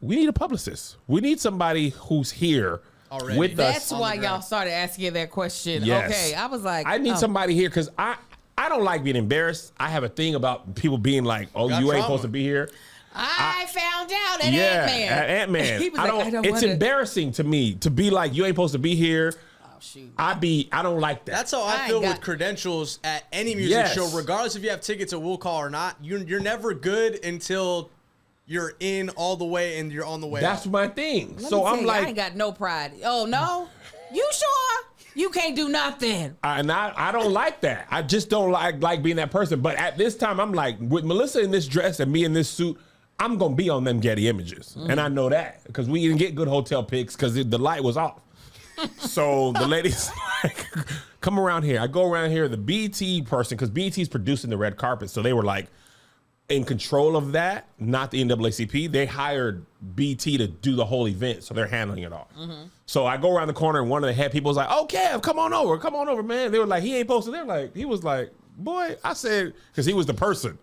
we need a publicist. We need somebody who's here already with us. That's why y'all started asking that question. Yes. Okay, I was like, I need somebody here because I don't like being embarrassed. I have a thing about people being like, oh, you ain't supposed to be here. I found out at Ant-Man. At Ant-Man. He was like, it's embarrassing to me to be like, you ain't supposed to be here. Shoot. I don't like that. That's how I feel with credentials at any music show, regardless if you have tickets at will call or not. You're never good until you're in all the way and you're on the way. That's out. my thing. So I'm like, I ain't got no pride. Oh no, you sure? You can't do nothing. I don't like that. I just don't like being that person. But at this time, I'm like, with Melissa in this dress and me in this suit, I'm gonna be on them Getty images, and I know that because we didn't get good hotel pics because the light was off. So the lady's like, come around here. I go around here, the BT person, because BT's producing the red carpet. So they were like in control of that, not the NAACP. They hired BT to do the whole event. So they're handling it all. Mm-hmm. So I go around the corner and one of the head people was like, oh, Kev, come on over, man. They were like, he ain't posted. They're like, he was like, boy, I said, because he was the person.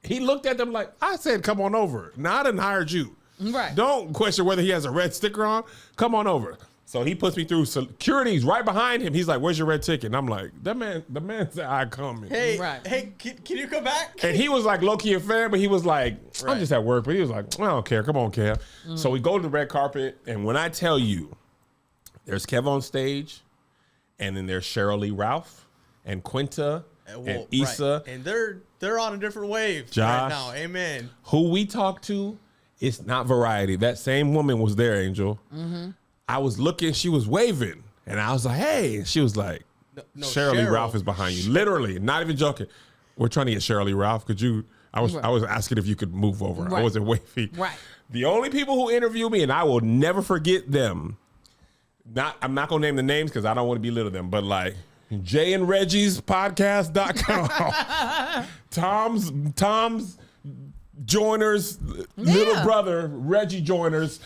He looked at them like, I said, come on over. Now I done hired you. Right. Don't question whether he has a red sticker on. Come on over. So he puts me through security's right behind him. He's like, where's your red ticket? And I'm like, the man said I come. Hey, can you come back? And he was like low-key a fan, but he was like, I'm just at work. But he was like, I don't care. Come on, Kev. Mm-hmm. So we go to the red carpet. And when I tell you, there's Kev on stage, and then there's Cheryl Lee Ralph and Quinta and Issa. Right. And they're on a different wave Josh, right now. Amen. Who we talked to, it's not Variety. That same woman was there, Angel. Mm-hmm. I was looking, she was waving, and I was like, hey. She was like, no, Cheryl Lee Ralph is behind you. Literally, not even joking. We're trying to get Cheryl Lee Ralph. Could you, I was asking if you could move over. Right. I wasn't waving. Right. The only people who interview me, and I will never forget them, I'm not going to name the names because I don't want to belittle them, but like Jay and Reggie's podcast.com. Tom's Joyner's little brother, Reggie Joyner's.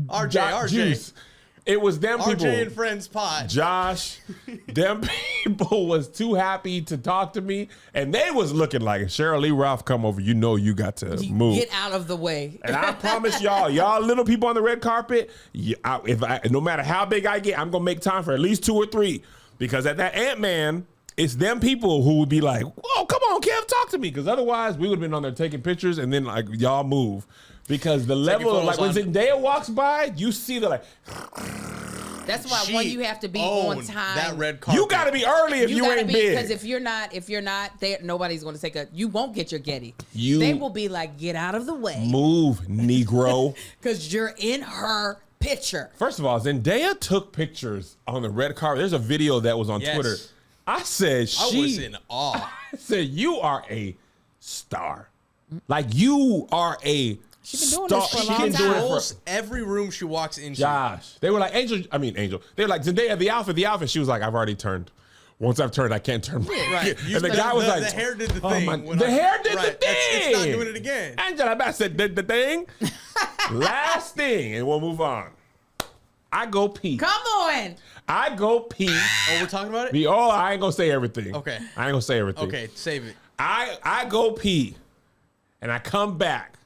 RJ. Juice. It was them people. RJ and Friends pod. Josh, them people was too happy to talk to me, and they was looking like, if Cheryl Lee Ralph come over, you know you got to move. Get out of the way. And I promise y'all little people on the red carpet, no matter how big I get, I'm going to make time for at least 2 or 3. Because at that Ant-Man, it's them people who would be like, oh, come on, Kev, talk to me. Because otherwise, we would have been on there taking pictures, and then like, y'all move. Because the level of, like, when Zendaya walks by, you see the, like. That's why when you have to be on time. That red carpet. You got to be early if you ain't big. Because if you're not there, nobody's going to take you won't get your Getty. They will be like, get out of the way. Move, Negro. Because you're in her picture. First of all, Zendaya took pictures on the red carpet. There's a video that was on Twitter. I said I was in awe. I said, you are a star. Like, you are a She's been doing this for a long time. Controls every room she walks into. Josh. They were like, Angel. They were like, Zendaya, the outfit. She was like, I've already turned. Once I've turned, I can't turn back. Right. And the guy was like, the hair did the thing. The hair did the thing. It's not doing it again. Angela, I said, did the thing. Last thing, and we'll move on. I go pee. Come on. I go pee. Oh, we're talking about it? I ain't gonna say everything. Okay. I ain't gonna say everything. Okay, save it. I go pee, and I come back.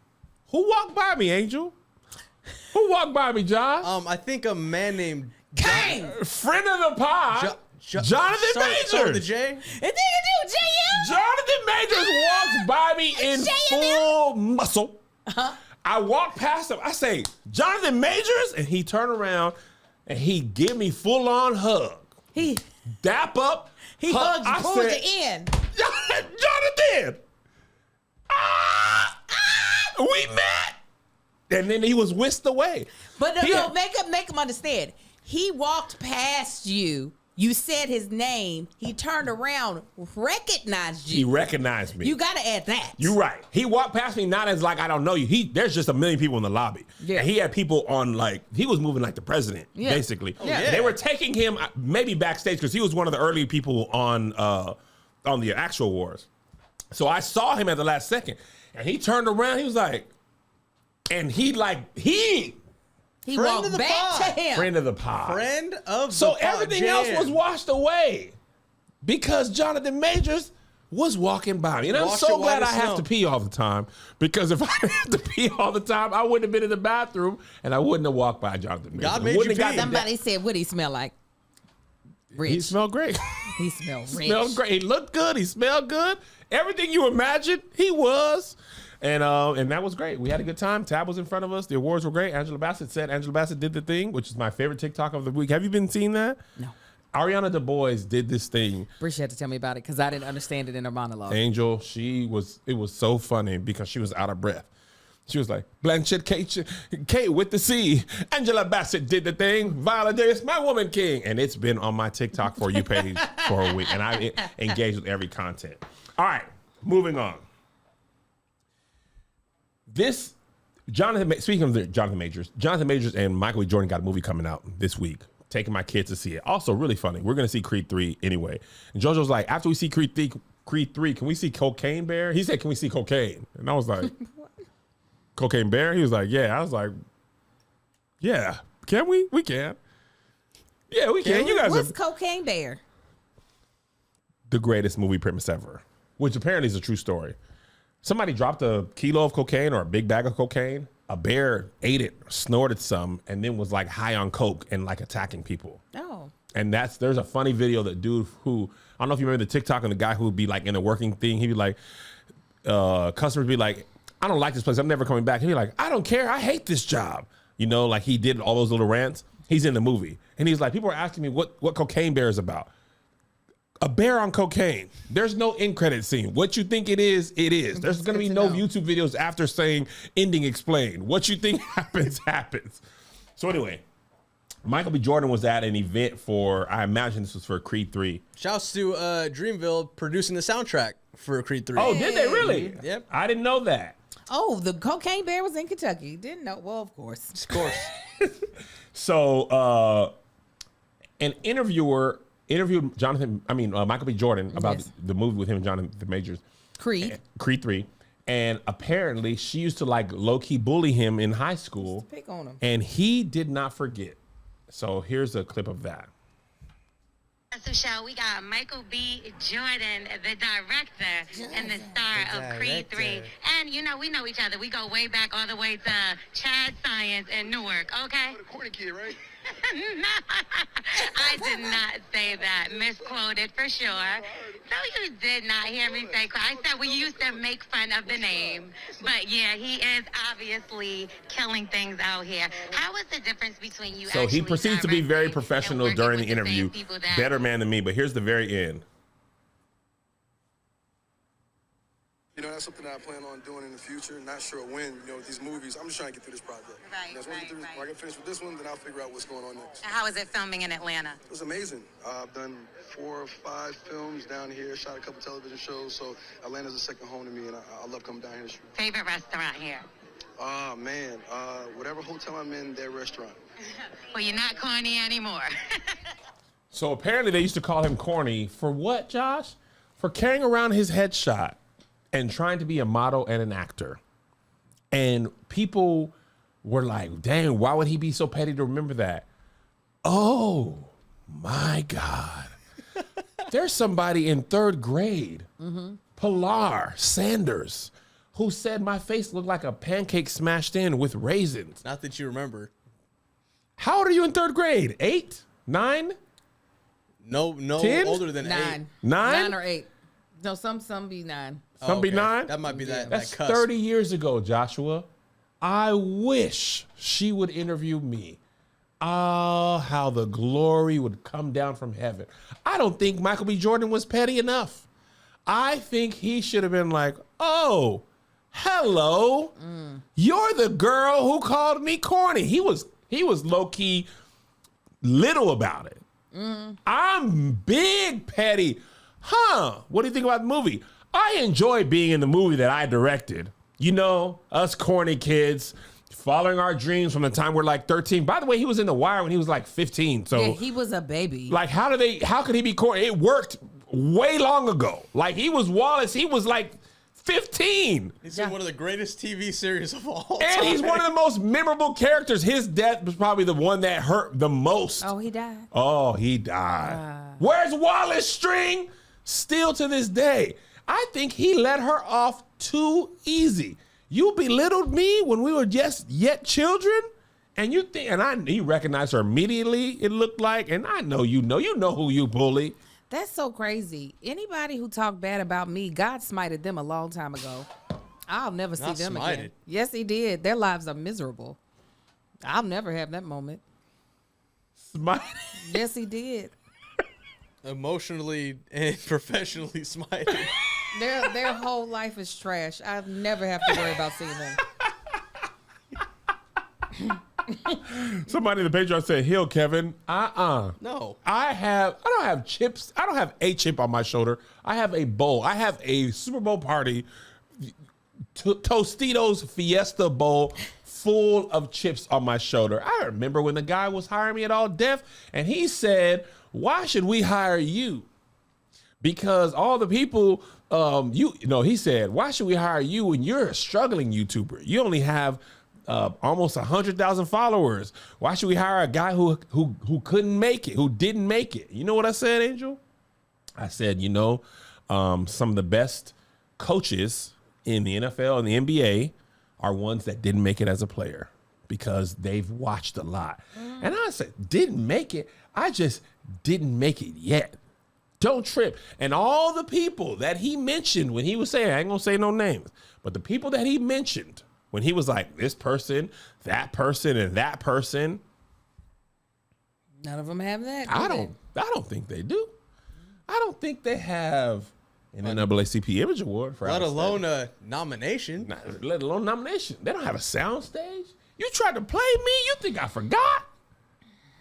Who walked by me, Angel? Who walked by me, Josh? I think a man named Kane. Friend of the pod, Jonathan Majors. Start with the J? It didn't do JM. Jonathan Majors walks by me in full muscle. I walk past him. I say, Jonathan Majors, and he turned around and he give me full on hug. He dap up. hugged you towards the end. Jonathan, we met, and then he was whisked away. But make him understand. He walked past you. You said his name. He turned around, recognized you. He recognized me. You got to add that. You're right. He walked past me not as like I don't know you. There's just a million people in the lobby. Yeah. And he had people on he was moving like the president, basically. Oh, yeah. They were taking him maybe backstage because he was one of the early people on the actual wars. So I saw him at the last second, and he turned around. He was like, and he walked back to him. Friend of the pod. Friend of the pod. So everything else was washed away because Jonathan Majors was walking by me. And I'm so glad I have to pee all the time, because if I didn't have to pee all the time, I wouldn't have been in the bathroom and I wouldn't have walked by Jonathan Majors. God made you pee. Somebody said, what he smell like? Rich. He smelled great. He smelled rich. Smelled great. He looked good. He smelled good. Everything you imagined, he was. And that was great. We had a good time. Tab was in front of us. The awards were great. Angela Bassett did the thing, which is my favorite TikTok of the week. Have you been seeing that? No. Ariana DeBois did this thing. Brisha had to tell me about it because I didn't understand it in her monologue. Angel, it was so funny because she was out of breath. She was like, Blanchett Kate with the C. Angela Bassett did the thing. Viola Davis, my woman king. And it's been on my TikTok For You page for a week. And I engaged with every content. All right, moving on. Speaking of Jonathan Majors and Michael B. Jordan got a movie coming out this week. Taking my kids to see it. Also really funny. We're going to see Creed 3 anyway. And JoJo's like, after we see Creed 3, can we see Cocaine Bear? He said, can we see cocaine? And I was like, Cocaine Bear? He was like, yeah. I was like, yeah. Can we? We can. Yeah, we can. You guys What's Cocaine Bear? The greatest movie premise ever, which apparently is a true story. Somebody dropped a kilo of cocaine or a big bag of cocaine. A bear ate it, snorted some, and then was like high on coke and like attacking people. Oh. And there's a funny video that dude who, I don't know if you remember the TikTok and the guy who would be like in a working thing. He'd be like, customers be like, I don't like this place. I'm never coming back. He'd be like, I don't care. I hate this job. You know, like he did all those little rants. He's in the movie. And he's like, people are asking me what Cocaine Bear is about. A bear on cocaine. There's no end credit scene. What you think it is, it is. There's going to be no YouTube videos after saying ending explained. What you think happens, happens. So anyway, Michael B. Jordan was at an event I imagine this was for Creed 3. Shouts to Dreamville producing the soundtrack for Creed 3. Oh, did they really? Mm-hmm. Yep. I didn't know that. Oh, the Cocaine Bear was in Kentucky. Didn't know. Well, of course. Of course. So an interviewer interviewed Michael B. Jordan about the movie with him and Jonathan Majors. Creed 3. And apparently she used to like low-key bully him in high school. Pick on him. And he did not forget. So here's a clip of that. So, show we got Michael B. Jordan, the director and the star of Creed 3. And, we know each other. We go way back all the way to Chad Science in Newark, okay? The corny kid, right? No, I did not say that. Misquoted for sure. No, you did not hear me say. I said we used to make fun of the name. But yeah, he is obviously killing things out here. How is the difference between you? So he proceeds to be very professional during the interview. Better man than me. But here's the very end. That's something that I plan on doing in the future. Not sure when, with these movies. I'm just trying to get through this project. Right, When I get finished with this one, then I'll figure out what's going on next. And how is it filming in Atlanta? It was amazing. I've done 4 or 5 films down here, shot a couple television shows, so Atlanta's a second home to me, and I love coming down here to shoot. Favorite restaurant here? Man, whatever hotel I'm in, their restaurant. Well, you're not corny anymore. So apparently they used to call him corny for what, Josh? For carrying around his headshot and trying to be a model and an actor. And people were like, dang, why would he be so petty to remember that? Oh my God. There's somebody in 3rd grade, Pilar Sanders, who said my face looked like a pancake smashed in with raisins. Not that you remember. How old are you in 3rd grade? 8? 9? No, 10? older than 9. 8. 9 or 8. No, some be 9. Some be 9? That might be That's that cusp. 30 years ago, Joshua. I wish she would interview me. Oh, how the glory would come down from heaven. I don't think Michael B. Jordan was petty enough. I think he should have been like, oh, hello. You're the girl who called me corny. He was low-key little about it. I'm big petty. What do you think about the movie? I enjoy being in the movie that I directed. You know, us corny kids following our dreams from the time we're like 13. By the way, he was in The Wire when he was like 15. So yeah, he was a baby. Like, how could he be corny? It worked way long ago. Like, he was Wallace. He was like 15. He's in one of the greatest TV series of all time. And he's one of the most memorable characters. His death was probably the one that hurt the most. Oh, he died. Oh, he died. Where's Wallace String? Still to this day. I think he let her off too easy. You belittled me when we were yet children, and he recognized her immediately, it looked like, and I know you know who you bully. That's so crazy. Anybody who talked bad about me, God smited them a long time ago. I'll never see them again. Yes, he did. Their lives are miserable. I'll never have that moment. Smited? Yes, he did. Emotionally and professionally smited. Their whole life is trash. I never have to worry about seeing them. Somebody in the Patreon said, "Heal, Kevin." No. I don't have chips. I don't have a chip on my shoulder. I have a bowl. I have a Super Bowl party Tostitos Fiesta bowl full of chips on my shoulder. I remember when the guy was hiring me at All Def, and he said, "Why should we hire you?" Because all the people, he said, "Why should we hire you when you're a struggling YouTuber? You only have almost 100,000 followers. Why should we hire a guy who couldn't make it, who didn't make it?" You know what I said, Angel? I said, some of the best coaches in the NFL and the NBA are ones that didn't make it as a player because they've watched a lot. And I said, didn't make it. I just didn't make it yet. Don't trip. And all the people that he mentioned when he was saying, I ain't gonna say no names, but the people that he mentioned when he was like, this person, and that person. None of them have that. I don't think they do. I don't think they have an NAACP Image Award for let alone a nomination. Let alone nomination. They don't have a sound stage. You tried to play me? You think I forgot?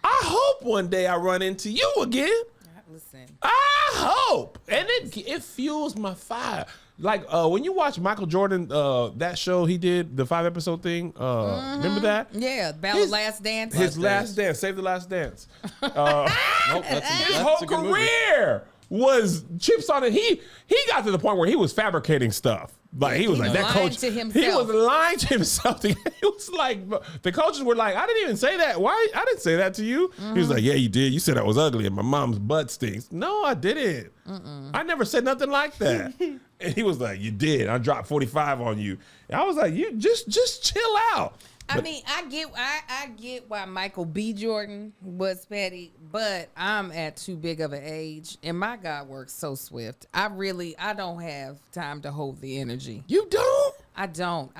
I hope one day I run into you again. Listen. I hope. And it fuels my fire. Like when you watch Michael Jordan, that show he did, the 5-episode thing, remember that? Yeah, about Last Dance. His Last Dance, Save the Last Dance. Nope, His whole career was chips on it. He got to the point where he was fabricating stuff. Like he was like that coach. To himself. He was lying to himself. He was like, the coaches were like, I didn't even say that. Why? I didn't say that to you. He was like, yeah, you did. You said I was ugly and my mom's butt stinks. No, I didn't. I never said nothing like that. And he was like, you did. I dropped 45 on you. And I was like, you just chill out. I mean, I get why Michael B. Jordan was petty, but I'm at too big of an age, and my God works so swift. I don't have time to hold the energy. You don't? I don't.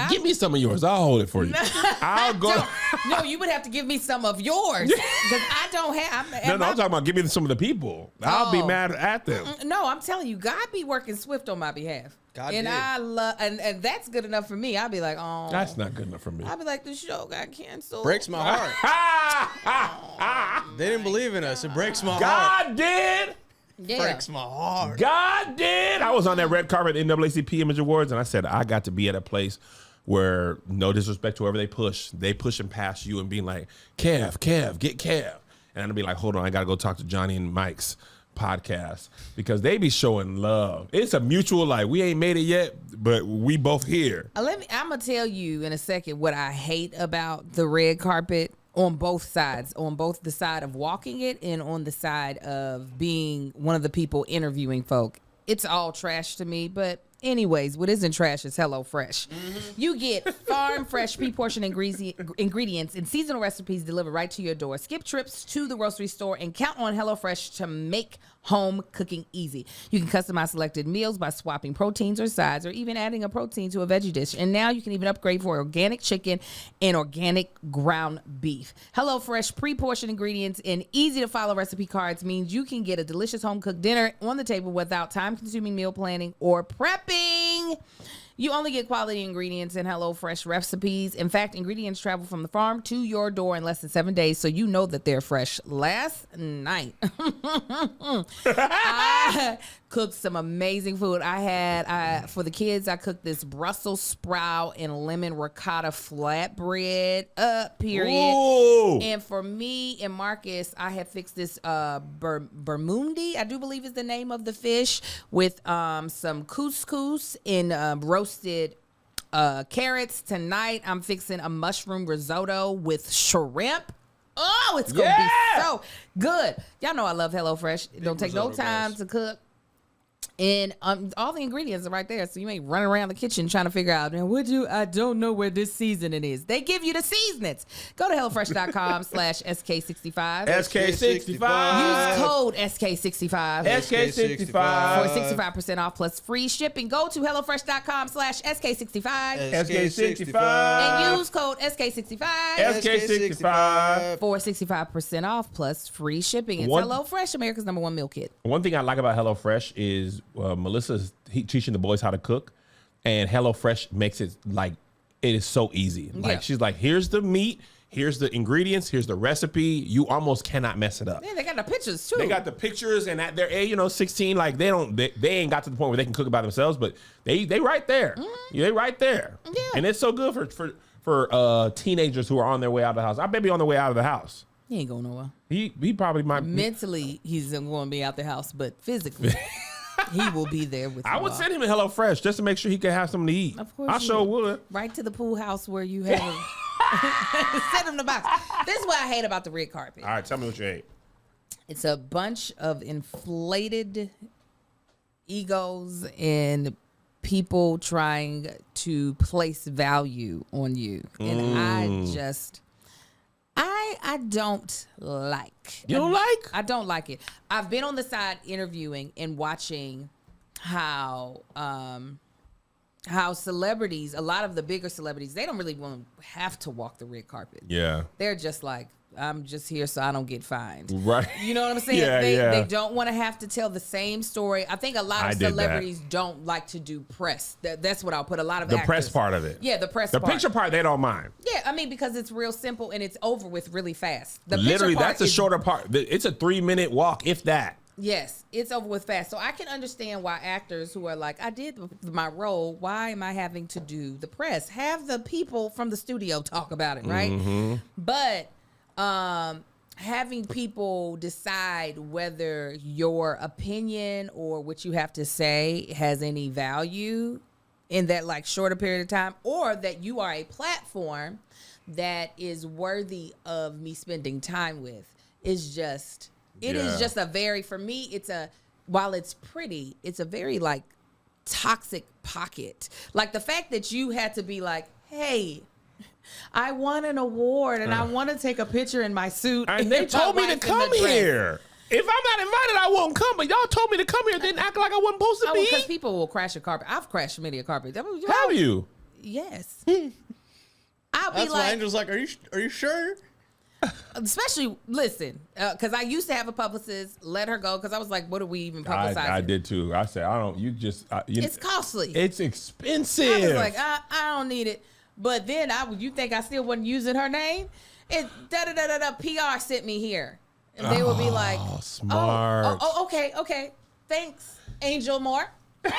Give me some of yours. I'll hold it for you. I'll go. No, you would have to give me some of yours because I don't have. I'm talking about give me some of the people. I'll be mad at them. No, I'm telling you, God be working swift on my behalf. God and did. I love, and that's good enough for me. I'll be like, oh, That's not good enough for me. I'll be like, the show got canceled. Breaks my heart. They didn't believe in us. It breaks my heart. God did. Yeah. Breaks my heart. God did. I was on that red carpet at NAACP Image Awards, and I said I got to be at a place where, no disrespect to whoever they push and pass you and being like, Kev, get Kev. And I'd be like, hold on, I got to go talk to Johnny and Mike's podcast because they be showing love. It's a mutual, like, we ain't made it yet, but we both here. I'm going to tell you in a second what I hate about the red carpet on both sides, on both the side of walking it and on the side of being one of the people interviewing folk. It's all trash to me, but anyways, what isn't trash is HelloFresh. You get farm fresh pre-portioned ingredients and seasonal recipes delivered right to your door. Skip trips to the grocery store and count on HelloFresh to make home cooking easy. You can customize selected meals by swapping proteins or sides or even adding a protein to a veggie dish. And now you can even upgrade for organic chicken and organic ground beef. HelloFresh pre-portioned ingredients and easy to follow recipe cards means you can get a delicious home cooked dinner on the table without time-consuming meal planning or prepping. You only get quality ingredients in HelloFresh recipes. In fact, ingredients travel from the farm to your door in less than 7 days, so you know that they're fresh. Last night, I cooked some amazing food. For the kids, I cooked this Brussels sprout and lemon ricotta flatbread, period. Ooh. And for me and Marcus, I had fixed this bermundi, I do believe is the name of the fish, with some couscous and roasted carrots. Tonight, I'm fixing a mushroom risotto with shrimp. Oh, it's going to be so good. Y'all know I love HelloFresh. It don't take no time to cook. And all the ingredients are right there, so you ain't running around the kitchen trying to figure out, I don't know where this seasoning is. They give you the seasonings. Go to HelloFresh.com/SK65. SK65. Use code SK65. SK65. For 65% off plus free shipping. Go to HelloFresh.com/SK65. SK65. And use code SK65. SK65. For 65% off plus free shipping. It's HelloFresh, America's #1 meal kit. One thing I like about HelloFresh is Melissa's teaching the boys how to cook, and HelloFresh makes it like it is so easy. Like she's like, here's the meat, here's the ingredients, here's the recipe. You almost cannot mess it up. Yeah, they got the pictures too. They got the pictures, and at their age, 16, like they ain't got to the point where they can cook it by themselves, but they right there. Mm-hmm. They right there. Yeah. And it's so good for teenagers who are on their way out of the house. I bet be on their way out of the house. He ain't going nowhere. He probably might. Mentally, he's going to be out the house, but physically, he will be there with you. I would send him a HelloFresh just to make sure he could have something to eat. Of course, I sure would. Right to the pool house where you have him. Send him the box. This is what I hate about the red carpet. All right, tell me what you hate. It's a bunch of inflated egos and people trying to place value on you, and I don't like. You don't like? I don't like it. I've been on the side interviewing and watching how celebrities, a lot of the bigger celebrities, they don't really want to have to walk the red carpet. Yeah. They're just like, I'm just here so I don't get fined. Right. You know what I'm saying? They don't want to have to tell the same story. I think a lot of celebrities don't like to do press. That's what I'll put. A lot of the actors. Press part of it. Yeah, the press part. The picture part, they don't mind. Yeah, I mean, because it's real simple and it's over with really fast. The Literally, picture part that's a shorter part. It's a 3-minute walk, if that. Yes, it's over with fast. So I can understand why actors who are like, I did my role, why am I having to do the press? Have the people from the studio talk about it, right? Mm-hmm. But having people decide whether your opinion or what you have to say has any value in that like shorter period of time, or that you are a platform that is worthy of me spending time with, is just... It is just a very, for me, while it's pretty, it's a very like toxic pocket. Like the fact that you had to be like, hey, I won an award and I want to take a picture in my suit. And they told me to come here. If I'm not invited, I won't come. But y'all told me to come here, then act like I wasn't supposed to be. Because people will crash a carpet. I've crashed many a carpet. Have you? Yes. I'll be That's why Angel's like, are you sure? Especially, listen, because I used to have a publicist, let her go, because I was like, what are we even publicizing? I did too. I said, it's costly. It's expensive. I was like, I don't need it. But then you think I still wasn't using her name? PR sent me here. And they would be like, smart. Okay. Thanks, Angel Moore. Not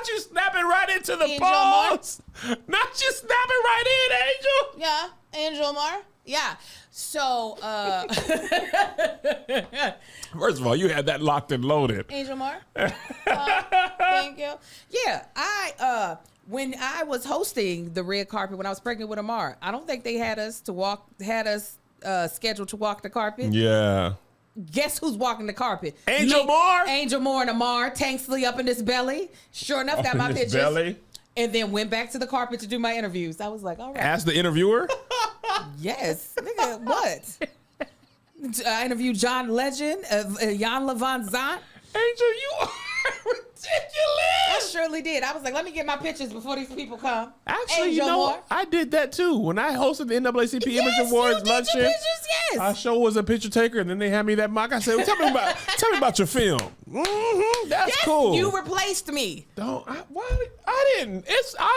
you snapping right into the Angel pause. Not you snapping right in, Angel. Yeah, Angel Moore. Yeah. So, first of all, you had that locked and loaded. Angel Moore. Thank you. Yeah, when I was hosting the red carpet when I was pregnant with Amar, I don't think they had us scheduled to walk the carpet. Yeah. Guess who's walking the carpet? Angel Moore? Angel Moore and Amar, Tanksley up in his belly. Sure enough, got my pictures. Belly? And then went back to the carpet to do my interviews. I was like, all right. Ask the interviewer? Yes. Nigga, what? I interviewed John Legend, Jan Levant Zant. Angel, you are ridiculous. I surely did. I was like, let me get my pictures before these people come. Actually, Angel Moore. I did that too. When I hosted the NAACP Image Awards luncheon, yes. I sure was a picture taker, and then they had me that mock. I said, well, tell me about your film. Mm-hmm, that's cool. You replaced me. I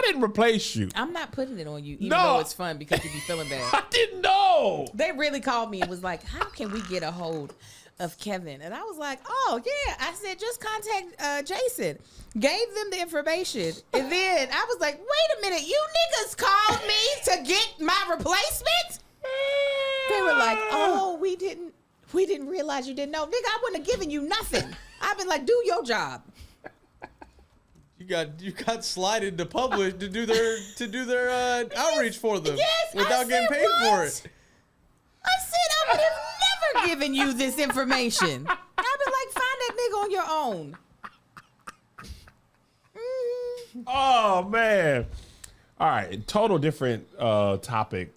didn't replace you. I'm not putting it on you, even though it's fun because you be feeling bad. I didn't know. They really called me and was like, how can we get a hold of Kevin? And I was like, oh yeah. I said, just contact Jason. Gave them the information. And then I was like, wait a minute, you niggas called me to get my replacement? They were like, oh, we didn't realize you didn't know. Nigga, I wouldn't have given you nothing. I've been like, do your job. You got slided to publish to do their outreach for them without getting paid for it. I said I would have never given you this information. I've been like, find that nigga on your own. Oh man. All right, total different topic.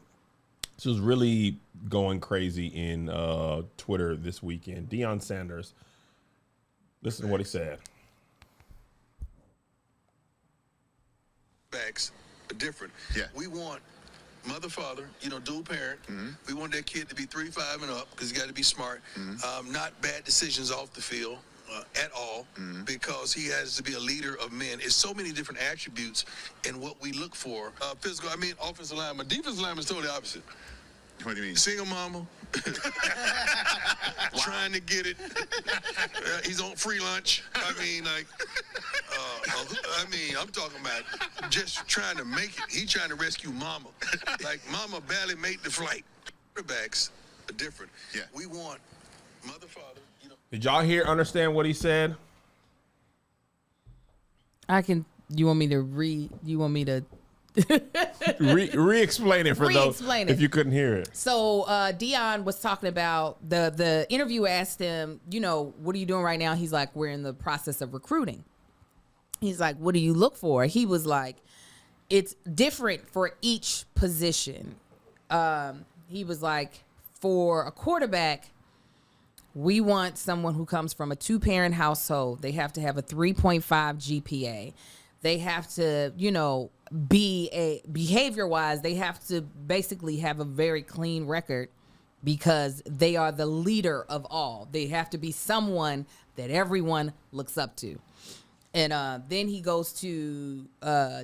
This was really going crazy in Twitter this weekend. Deion Sanders. Listen to what he said. Facts are different. Yeah. We want mother, father, dual parent. Mm-hmm. We want that kid to be 3, 5 and up because he got to be smart. Mm-hmm. Not bad decisions off the field at all, because he has to be a leader of men. It's so many different attributes in what we look for. Physical, offensive lineman. Defensive lineman is totally opposite. What do you mean? Single mama. Trying to get it. He's on free lunch. I'm talking about just trying to make it. He's trying to rescue mama. Like, mama barely made the flight. Quarterbacks are different. Yeah. We want mother, father. Did y'all understand what he said? You want me to re-explain it for those if you couldn't hear it. So Deion was talking about the interview asked him, what are you doing right now? He's like, we're in the process of recruiting. He's like, what do you look for? He was like, it's different for each position. He was like, for a quarterback, we want someone who comes from a 2-parent household. They have to have a 3.5 GPA. They have to, be behavior-wise, they have to basically have a very clean record because they are the leader of all. They have to be someone that everyone looks up to. And then he goes to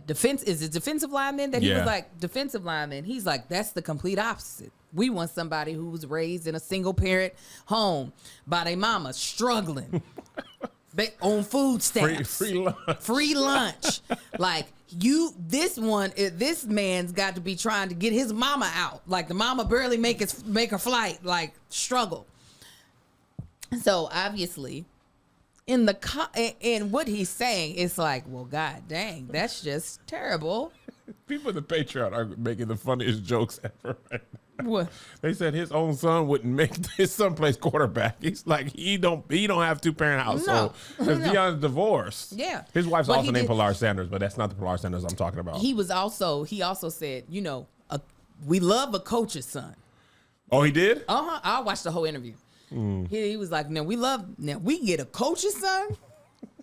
defense. Is it defensive lineman? That he was like, defensive lineman. He's like, that's the complete opposite. We want somebody who was raised in a single-parent home by their mama, struggling. On food stamps. Free lunch. Like, this man's got to be trying to get his mama out. Like, the mama barely make her flight. Like, struggle. So, obviously, in what he's saying, it's like, well, god dang, that's just terrible. People in the Patreon are making the funniest jokes ever. What? They said his own son wouldn't make his son plays quarterback. He's like, he don't have 2-parent household because Deion's divorced. Yeah, his wife's also named Pilar Sanders, but that's not the Pilar Sanders I'm talking about. He also said, we love a coach's son. Oh, he did? I watched the whole interview. He was like, we can get a coach's son.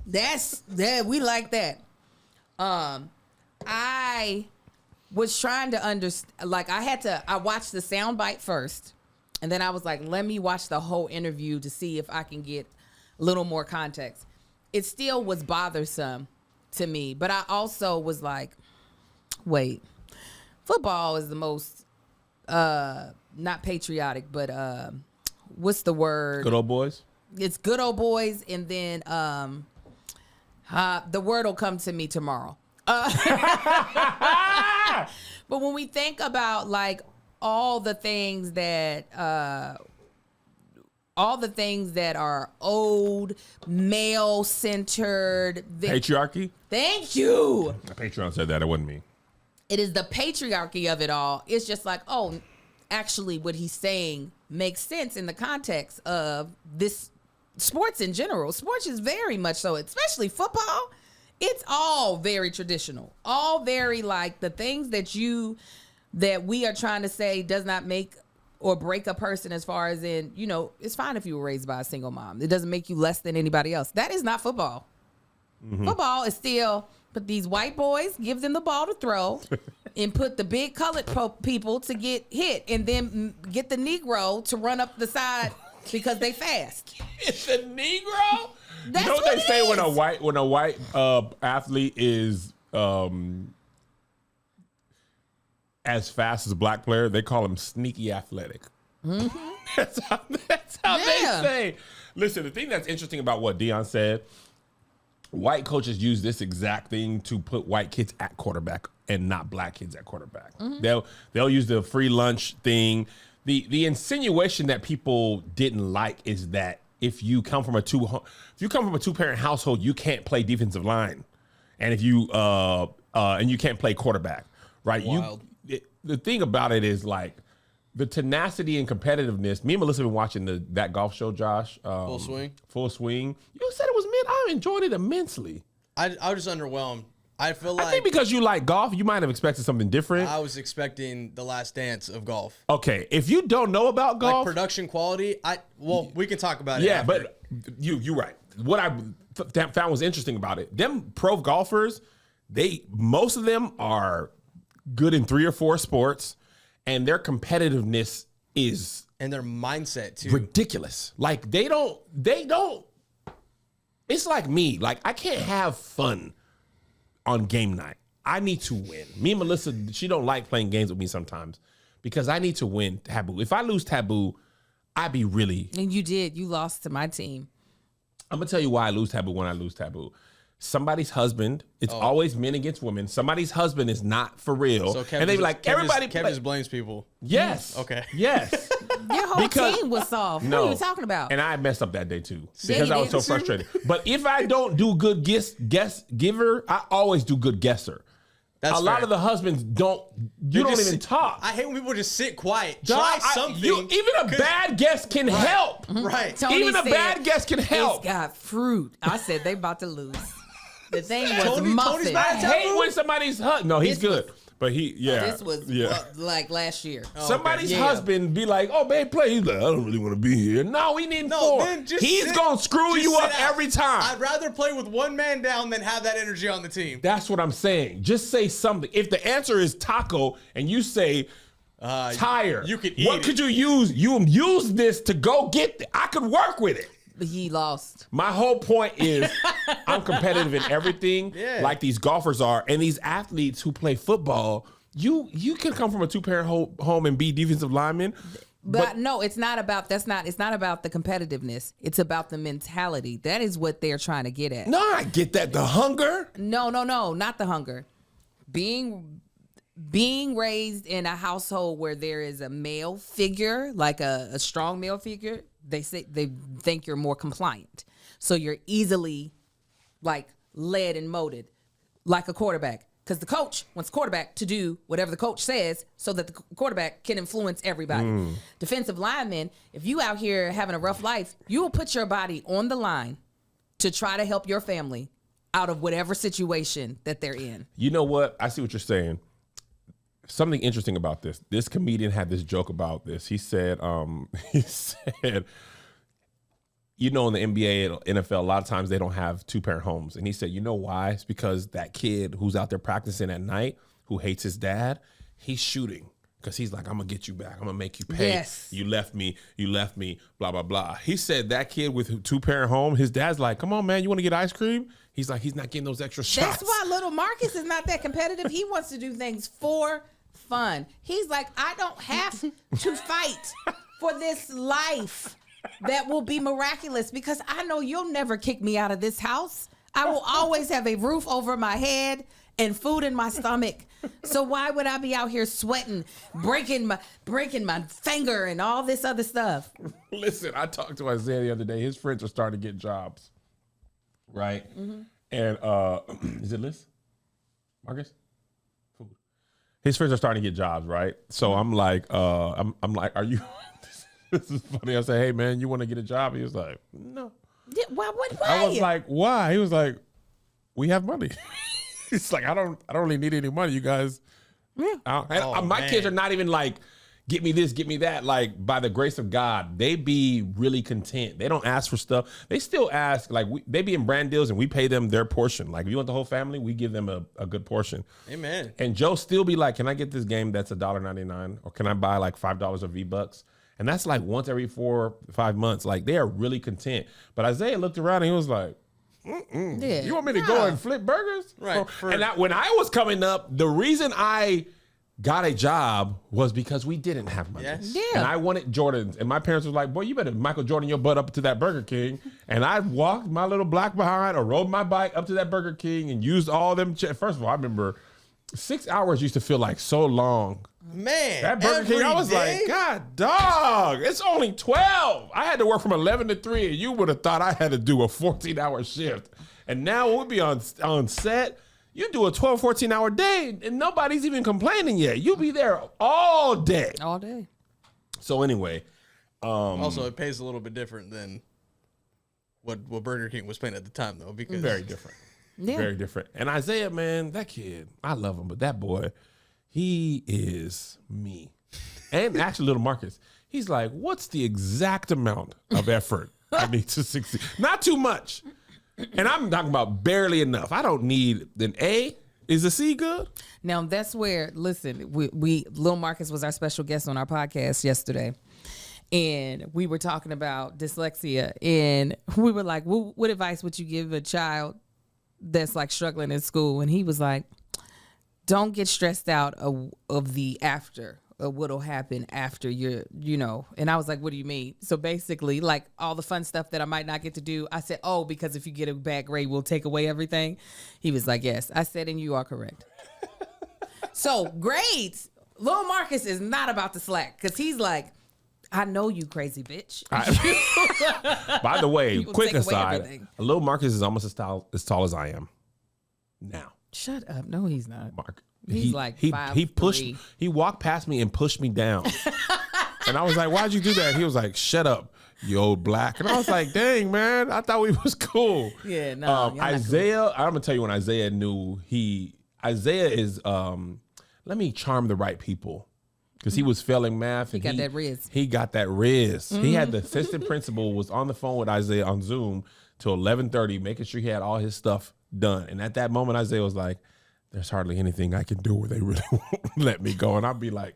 We like that. I was trying to understand, like, I watched the soundbite first, and then I was like, let me watch the whole interview to see if I can get a little more context. It still was bothersome to me, but I also was like, wait, football is the most, not patriotic, but what's the word? Good old boys? It's good old boys, and then the word will come to me tomorrow. But when we think about like all the things that all the things that are old, male-centered. Patriarchy? Thank you. Patreon said that. It wasn't me. It is the patriarchy of it all. It's just like, oh, actually what he's saying makes sense in the context of this sports in general. Sports is very much so, especially football. It's all very traditional. All very like the things that we are trying to say does not make or break a person as far as in, it's fine if you were raised by a single mom. It doesn't make you less than anybody else. That is not football. Mm-hmm. Football is still put these white boys, give them the ball to throw, and put the big colored people to get hit, and then get the Negro to run up the side because they fast. It's a Negro? That's you know what they say when a white athlete is as fast as a black player, they call him sneaky athletic. Mm-hmm. That's how they say. Listen, the thing that's interesting about what Deion said, white coaches use this exact thing to put white kids at quarterback and not black kids at quarterback. Mm-hmm. They'll use the free lunch thing. The insinuation that people didn't like is that if you come from a two-parent household, you can't play defensive line, and if you and you can't play quarterback, right? Wild. The thing about it is like the tenacity and competitiveness. Me and Melissa have been watching that golf show, Josh. Full Swing. Full Swing. You said it was mid. I enjoyed it immensely. I was just underwhelmed. I feel like I think because you like golf, you might have expected something different. I was expecting the Last Dance of golf. Okay, if you don't know about golf, like production quality, we can talk about it. Yeah, after. but you're right. What I found was interesting about it, them pro golfers, most of them are good in 3 or 4 sports, and their competitiveness is and their mindset too ridiculous. Like they don't. It's like me. Like I can't have fun on game night. I need to win. Me and Melissa, she don't like playing games with me sometimes because I need to win Taboo. If I lose Taboo, I be really. And you did. You lost to my team. I'm gonna tell you why I lose Taboo when I lose Taboo. Somebody's husband. It's always men against women. Somebody's husband is not for real, so and they be like, everybody. Kev just blames people. Yes. Okay. Yes. Your whole team was soft. No, what are you talking about? And I messed up that day too because I was so frustrated. But if I don't do good guess giver, I always do good guesser. That's a lot of the husbands don't. You don't even talk. I hate when people just sit quiet. Try something. Even a bad guess can help. Right. Tony even a bad guess can help. It's got fruit. I said they about to lose. The thing was muffin. I hate when somebody's no, he's good. But this was like last year. Somebody's husband be like, "Oh, babe, play." He's like, "I don't really want to be here." No, we need 4. He's gonna screw you up every time. I'd rather play with one man down than have that energy on the team. That's what I'm saying. Just say something. If the answer is taco and you say tire, you could eat what could you use? You use this to go get it. I could work with it. But he lost. My whole point is I'm competitive in everything, like these golfers are, and these athletes who play football. You can come from a 2-parent home and be defensive lineman. But no, it's not about it's not about the competitiveness. It's about the mentality. That is what they're trying to get at. No, I get that. The hunger. No, not the hunger. Being raised in a household where there is a male figure, like a strong male figure, they think you're more compliant. So you're easily like led and molded like a quarterback. Because the coach wants the quarterback to do whatever the coach says so that the quarterback can influence everybody. Defensive linemen, if you out here having a rough life, you will put your body on the line to try to help your family out of whatever situation that they're in. You know what? I see what you're saying. Something interesting about this. This comedian had this joke about this. He said, you know, in the NBA and NFL, a lot of times they don't have 2-parent homes. And he said, you know why? It's because that kid who's out there practicing at night, who hates his dad, he's shooting. Because he's like, I'm going to get you back. I'm going to make you pay. Yes. You left me, blah, blah, blah. He said that kid with a 2-parent home, his dad's like, come on, man, you want to get ice cream? He's like, he's not getting those extra shots. That's why little Marcus is not that competitive. He wants to do things for fun. He's like, I don't have to fight for this life that will be miraculous because I know you'll never kick me out of this house. I will always have a roof over my head and food in my stomach So why would I be out here sweating, breaking my finger and all this other stuff? Listen, I talked to Isaiah the other day. His friends are starting to get jobs, right? Mm-hmm. And is it Liz? Marcus? Food. His friends are starting to get jobs, right? So I'm like, I'm like, are you? This is funny. I say, hey man, you want to get a job? He was like, no. Yeah, why? I was like, why? He was like, we have money. It's like I don't really need any money, you guys. Yeah. My kids are not even like, get me this, get me that. Like by the grace of God, they be really content. They don't ask for stuff. They still ask, like they be in brand deals and we pay them their portion. Like if you want the whole family, we give them a good portion. Amen. And Joe still be like, can I get this game that's $1.99 or can I buy like $5 of V-Bucks? And that's like once every 4 or 5 months. Like they are really content. But Isaiah looked around and he was like, yeah, you want me to go and flip burgers? Right. When I was coming up, the reason I got a job was because we didn't have money. Yes. Yeah. And I wanted Jordans. And my parents was like, boy, you better Michael Jordan your butt up to that Burger King. And I walked my little black behind or rode my bike up to that Burger King and used all them. First of all, I remember 6 hours used to feel like so long. Man, that Burger King, I was like, God, dog, it's only 12. I had to work from 11 to 3, and you would have thought I had to do a 14-hour shift. And now we'll be on set. You do a 12, 14-hour day, and nobody's even complaining yet. You'll be there all day. All day. So anyway. Also, it pays a little bit different than what Burger King was paying at the time, though. Because very different. Yeah. Very different. And Isaiah, man, that kid, I love him, but that boy, he is me. And actually, little Marcus, he's like, what's the exact amount of effort I need to succeed? Not too much. And I'm talking about barely enough. I don't need an A. Is a C good? Now, that's where, listen, we Lil Marcus was our special guest on our podcast yesterday. And we were talking about dyslexia. And we were like, what advice would you give a child that's like struggling in school? And he was like, don't get stressed out of the after, of what'll happen after and I was like, what do you mean? So basically, like all the fun stuff that I might not get to do, I said, oh, because if you get a bad grade, we'll take away everything. He was like, yes. I said, and you are correct. So grades, Lil Marcus is not about to slack because he's like, I know you crazy bitch. By the way, quick aside, Lil Marcus is almost as tall as I am now. Shut up. No, he's not. Mark. He's like 5'3". He walked past me and pushed me down. And I was like, why'd you do that? He was like, shut up, you old black. And I was like, dang, man, I thought we was cool. Yeah, no. Isaiah, I'm gonna tell you when Isaiah knew Isaiah is let me charm the right people. Because he was failing math. He got that Riz. He got that Riz. Mm-hmm. He had the assistant principal was on the phone with Isaiah on Zoom till 11:30, making sure he had all his stuff done. And at that moment, Isaiah was like, there's hardly anything I can do where they really won't let me go. And I'd be like,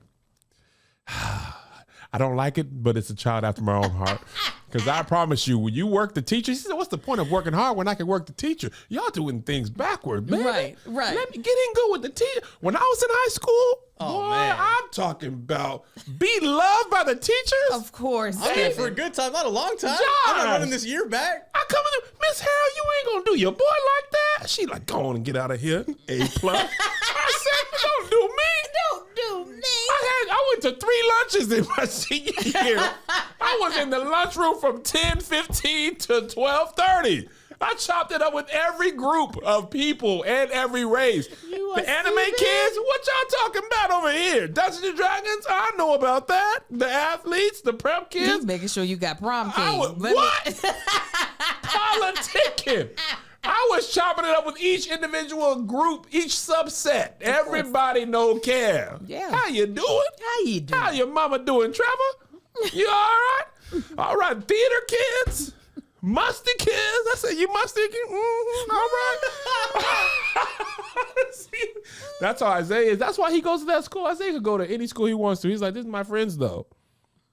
I don't like it, but it's a child after my own heart. Because I promise you, when you work the teacher, he said, what's the point of working hard when I can work the teacher? Y'all doing things backwards, man. Right. Let me get in good with the teacher. When I was in high school, boy, man. I'm talking about be loved by the teachers. Of course. I'm here for a good time, not a long time. Josh. I'm not running this year back. I come in, Miss Harrell, you ain't gonna do your boy like that. She like, go on and get out of here. A+. I said, don't do me. Don't do me. I went to 3 lunches in my senior year. I was in the lunchroom from 10:15 to 12:30. I chopped it up with every group of people and every race. The anime kids, what y'all talking about over here? Dungeons and Dragons? I know about that. The athletes, the prep kids. He's making sure you got prom king. What? Politicking. I was chopping it up with each individual group, each subset. Everybody no care. Yeah. How you doing? How your mama doing, Trevor? You all right? All right, theater kids? Musty kids? I said, you musty kids? All right. See, that's how Isaiah is. That's why he goes to that school. Isaiah could go to any school he wants to. He's like, this is my friends, though.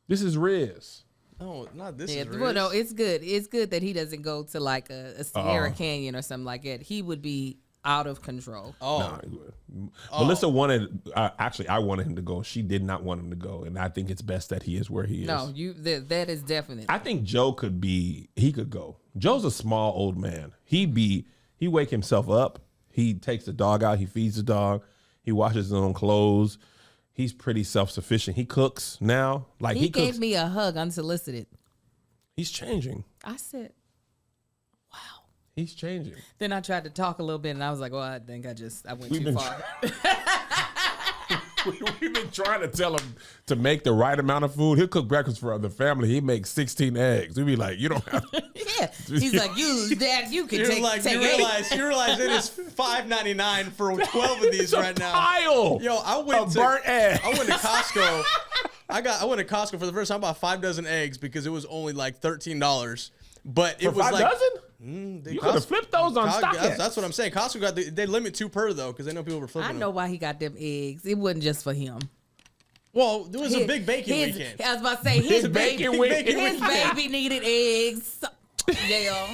This is Riz. No, not this. Yeah, is well, no, it's good. It's good that he doesn't go to like a Sierra Canyon or something like that. He would be out of control. No, Melissa wanted. Actually, I wanted him to go. She did not want him to go, and I think it's best that he is where he is. No, that is definite. I think Joe could be. He could go. Joe's a small old man. He wake himself up. He takes the dog out. He feeds the dog. He washes his own clothes. He's pretty self-sufficient. He cooks now. Like he cooks. gave me a hug unsolicited. He's changing. I said, wow. He's changing. Then I tried to talk a little bit, and I was like, well, I think I went too far. We've been trying to tell him to make the right amount of food. He'll cook breakfast for the family. He makes 16 eggs. We'd be like, you don't have to. Yeah. He's like, Dad, you can take you realize it is $5.99 for 12 of these right now. Pile. Yo, I went to Costco. I went to Costco for the first time, bought 5 dozen eggs because it was only like $13. But it for was 5 like dozen? You could have flipped those on StockX. That's what I'm saying. Costco they limit 2 per though because they know people were flipping. I know why he got them eggs. It wasn't just for him. Well, there was a big bacon weekend. I was about to say his baby needed eggs. Yeah.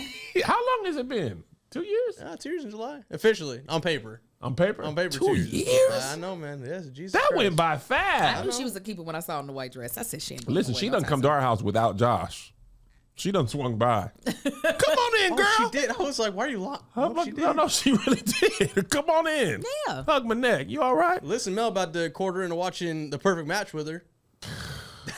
How long has it been? 2 years? 2 years in July, officially on paper. On paper? 2 years? I know, man. Yes, Jesus. That Christ. went by fast. I knew she was a keeper when I saw her in the white dress. I said she ain't. Listen, she done come to our house without Josh. She done swung by. Come on in, girl. She did. I was like, why are you locked? No, she really did. Come on in. Yeah. Hug my neck. You all right? Listen, Mel about to quarter into watching The Perfect Match with her.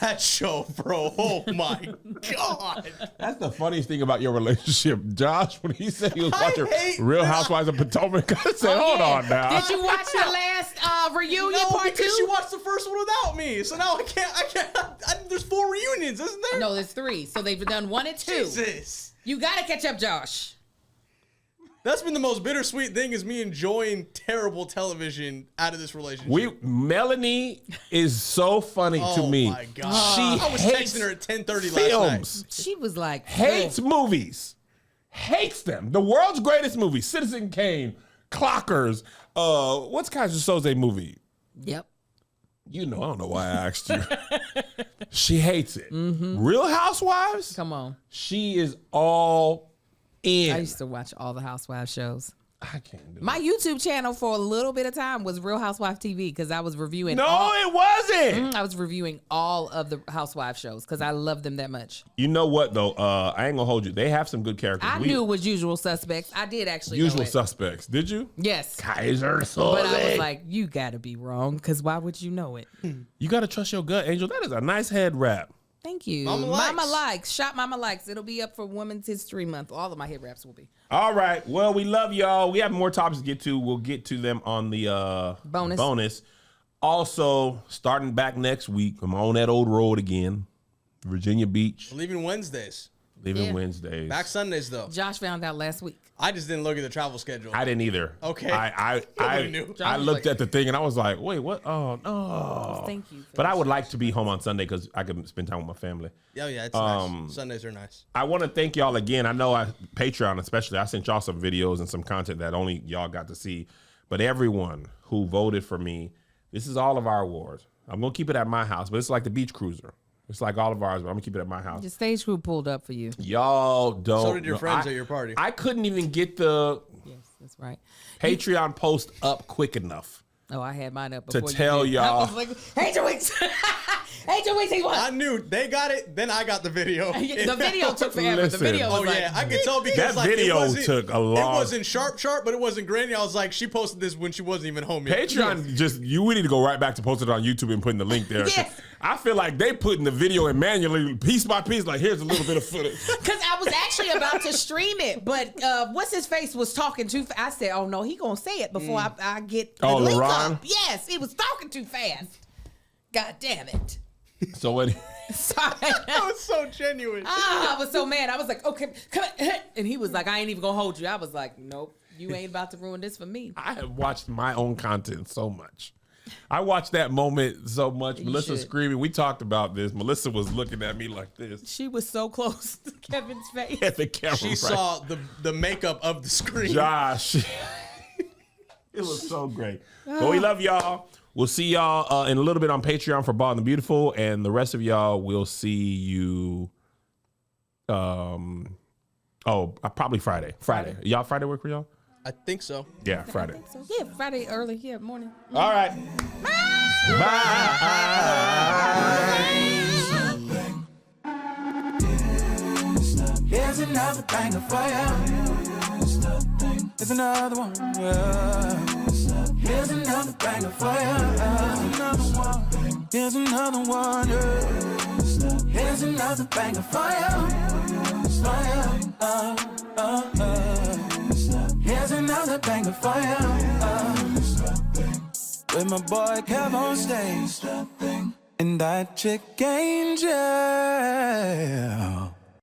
That show, bro. Oh my God. That's the funniest thing about your relationship. Josh, when he said he was watching Real that. Housewives of Potomac, I said, hold on now. Did you watch the last reunion No, part because 2? she watched the first one without me. So now I can't. There's 4 reunions, isn't there? No, there's 3. So they've done 1 and 2. Jesus. You got to catch up, Josh. That's been the most bittersweet thing is me enjoying terrible television out of this relationship. Melanie is so funny to me. Oh my God. She I was hates texting her at 10:30 films. last night. She was like, Hates movies. Hates them. The world's greatest movie, Citizen Kane, Clockers. What's Kaiser Soze movie? Yep. You know, I don't know why I asked you. She hates it. Real Housewives? Come on. She is all in. I used to watch all the Housewives shows. I can't do My YouTube channel for a little bit of time was Real Housewives TV because I was reviewing. No, it wasn't. I was reviewing all of the Housewives shows because I love them that much. You know what though? I ain't gonna hold you. They have some good characters. I knew it was Usual Suspects. I did actually. Usual know it. Suspects. Did you? Yes. Kaiser Soze. But I was like, you gotta be wrong because why would you know it? You gotta trust your gut, Angel. That is a nice head wrap. Thank you. Mama likes. Shop Mama Likes. It'll be up for Women's History Month. All of my head wraps will be. All right. Well, we love y'all. We have more topics to get to. We'll get to them on the bonus. Also, starting back next week, I'm on that old road again. Virginia Beach. Leaving Wednesdays. Leaving Wednesdays. Back Sundays though. Josh found out last week. I just didn't look at the travel schedule. I didn't either. Okay. I knew. I looked at the thing and I was like, wait, what? Oh, no. Thank you. But I would like to be home on Sunday because I could spend time with my family. Yeah, it's nice. Sundays are nice. I want to thank y'all again. I know Patreon especially, I sent y'all some videos and some content that only y'all got to see. But everyone who voted for me, this is all of our awards. I'm going to keep it at my house, but it's like the Beach Cruiser. It's like all of ours, but I'm going to keep it at my house. The stage crew pulled up for you. Y'all don't. So did your friends at your party. I couldn't even get the Yes, that's right. Patreon post up quick enough Oh, I had mine up to before you tell did. y'all. I was like, Angel Weeks. Angel Weeks, he won. I knew they got it. Then I got the video. The video took forever. Listen. The video was Oh like, yeah, I could tell because That like, video it wasn't, took a long- It wasn't sharp, but it wasn't grainy. I was like, she posted this when she wasn't even home yet. Patreon, we need to go right back to posting it on YouTube and putting the link there. Yes. I feel like they putting the video in manually, piece by piece. Like, here's a little bit of footage. Because I was actually about to stream it, but what's his face was talking too fast. I said, oh no, he gonna say it before I get the link LaRon? up. Yes, he was talking too fast. God damn it. So what? Sorry. That was so genuine. I was so mad. I was like, okay, come on. And he was like, I ain't even gonna hold you. I was like, nope, you ain't about to ruin this for me. I have watched my own content so much. I watched that moment so much. You Melissa should. screaming. We talked about this. Melissa was looking at me like this She was so close to Kevin's face. at the camera. She right. saw the makeup of the screen. Josh. It was so great. But we love y'all. We'll see y'all in a little bit on Patreon for Bald and the Beautiful, and the rest of y'all we'll see you. Probably Friday. Y'all Friday work for y'all? I think so. Yeah, Friday. So, yeah, Friday early, yeah, morning. All right. Here's another banger for you. Here's another one. Yeah. Here's another banger for you. Here's another one. Here's another banger for you. Here's another banger for you. With my boy Kev on stage, and that chick Angel.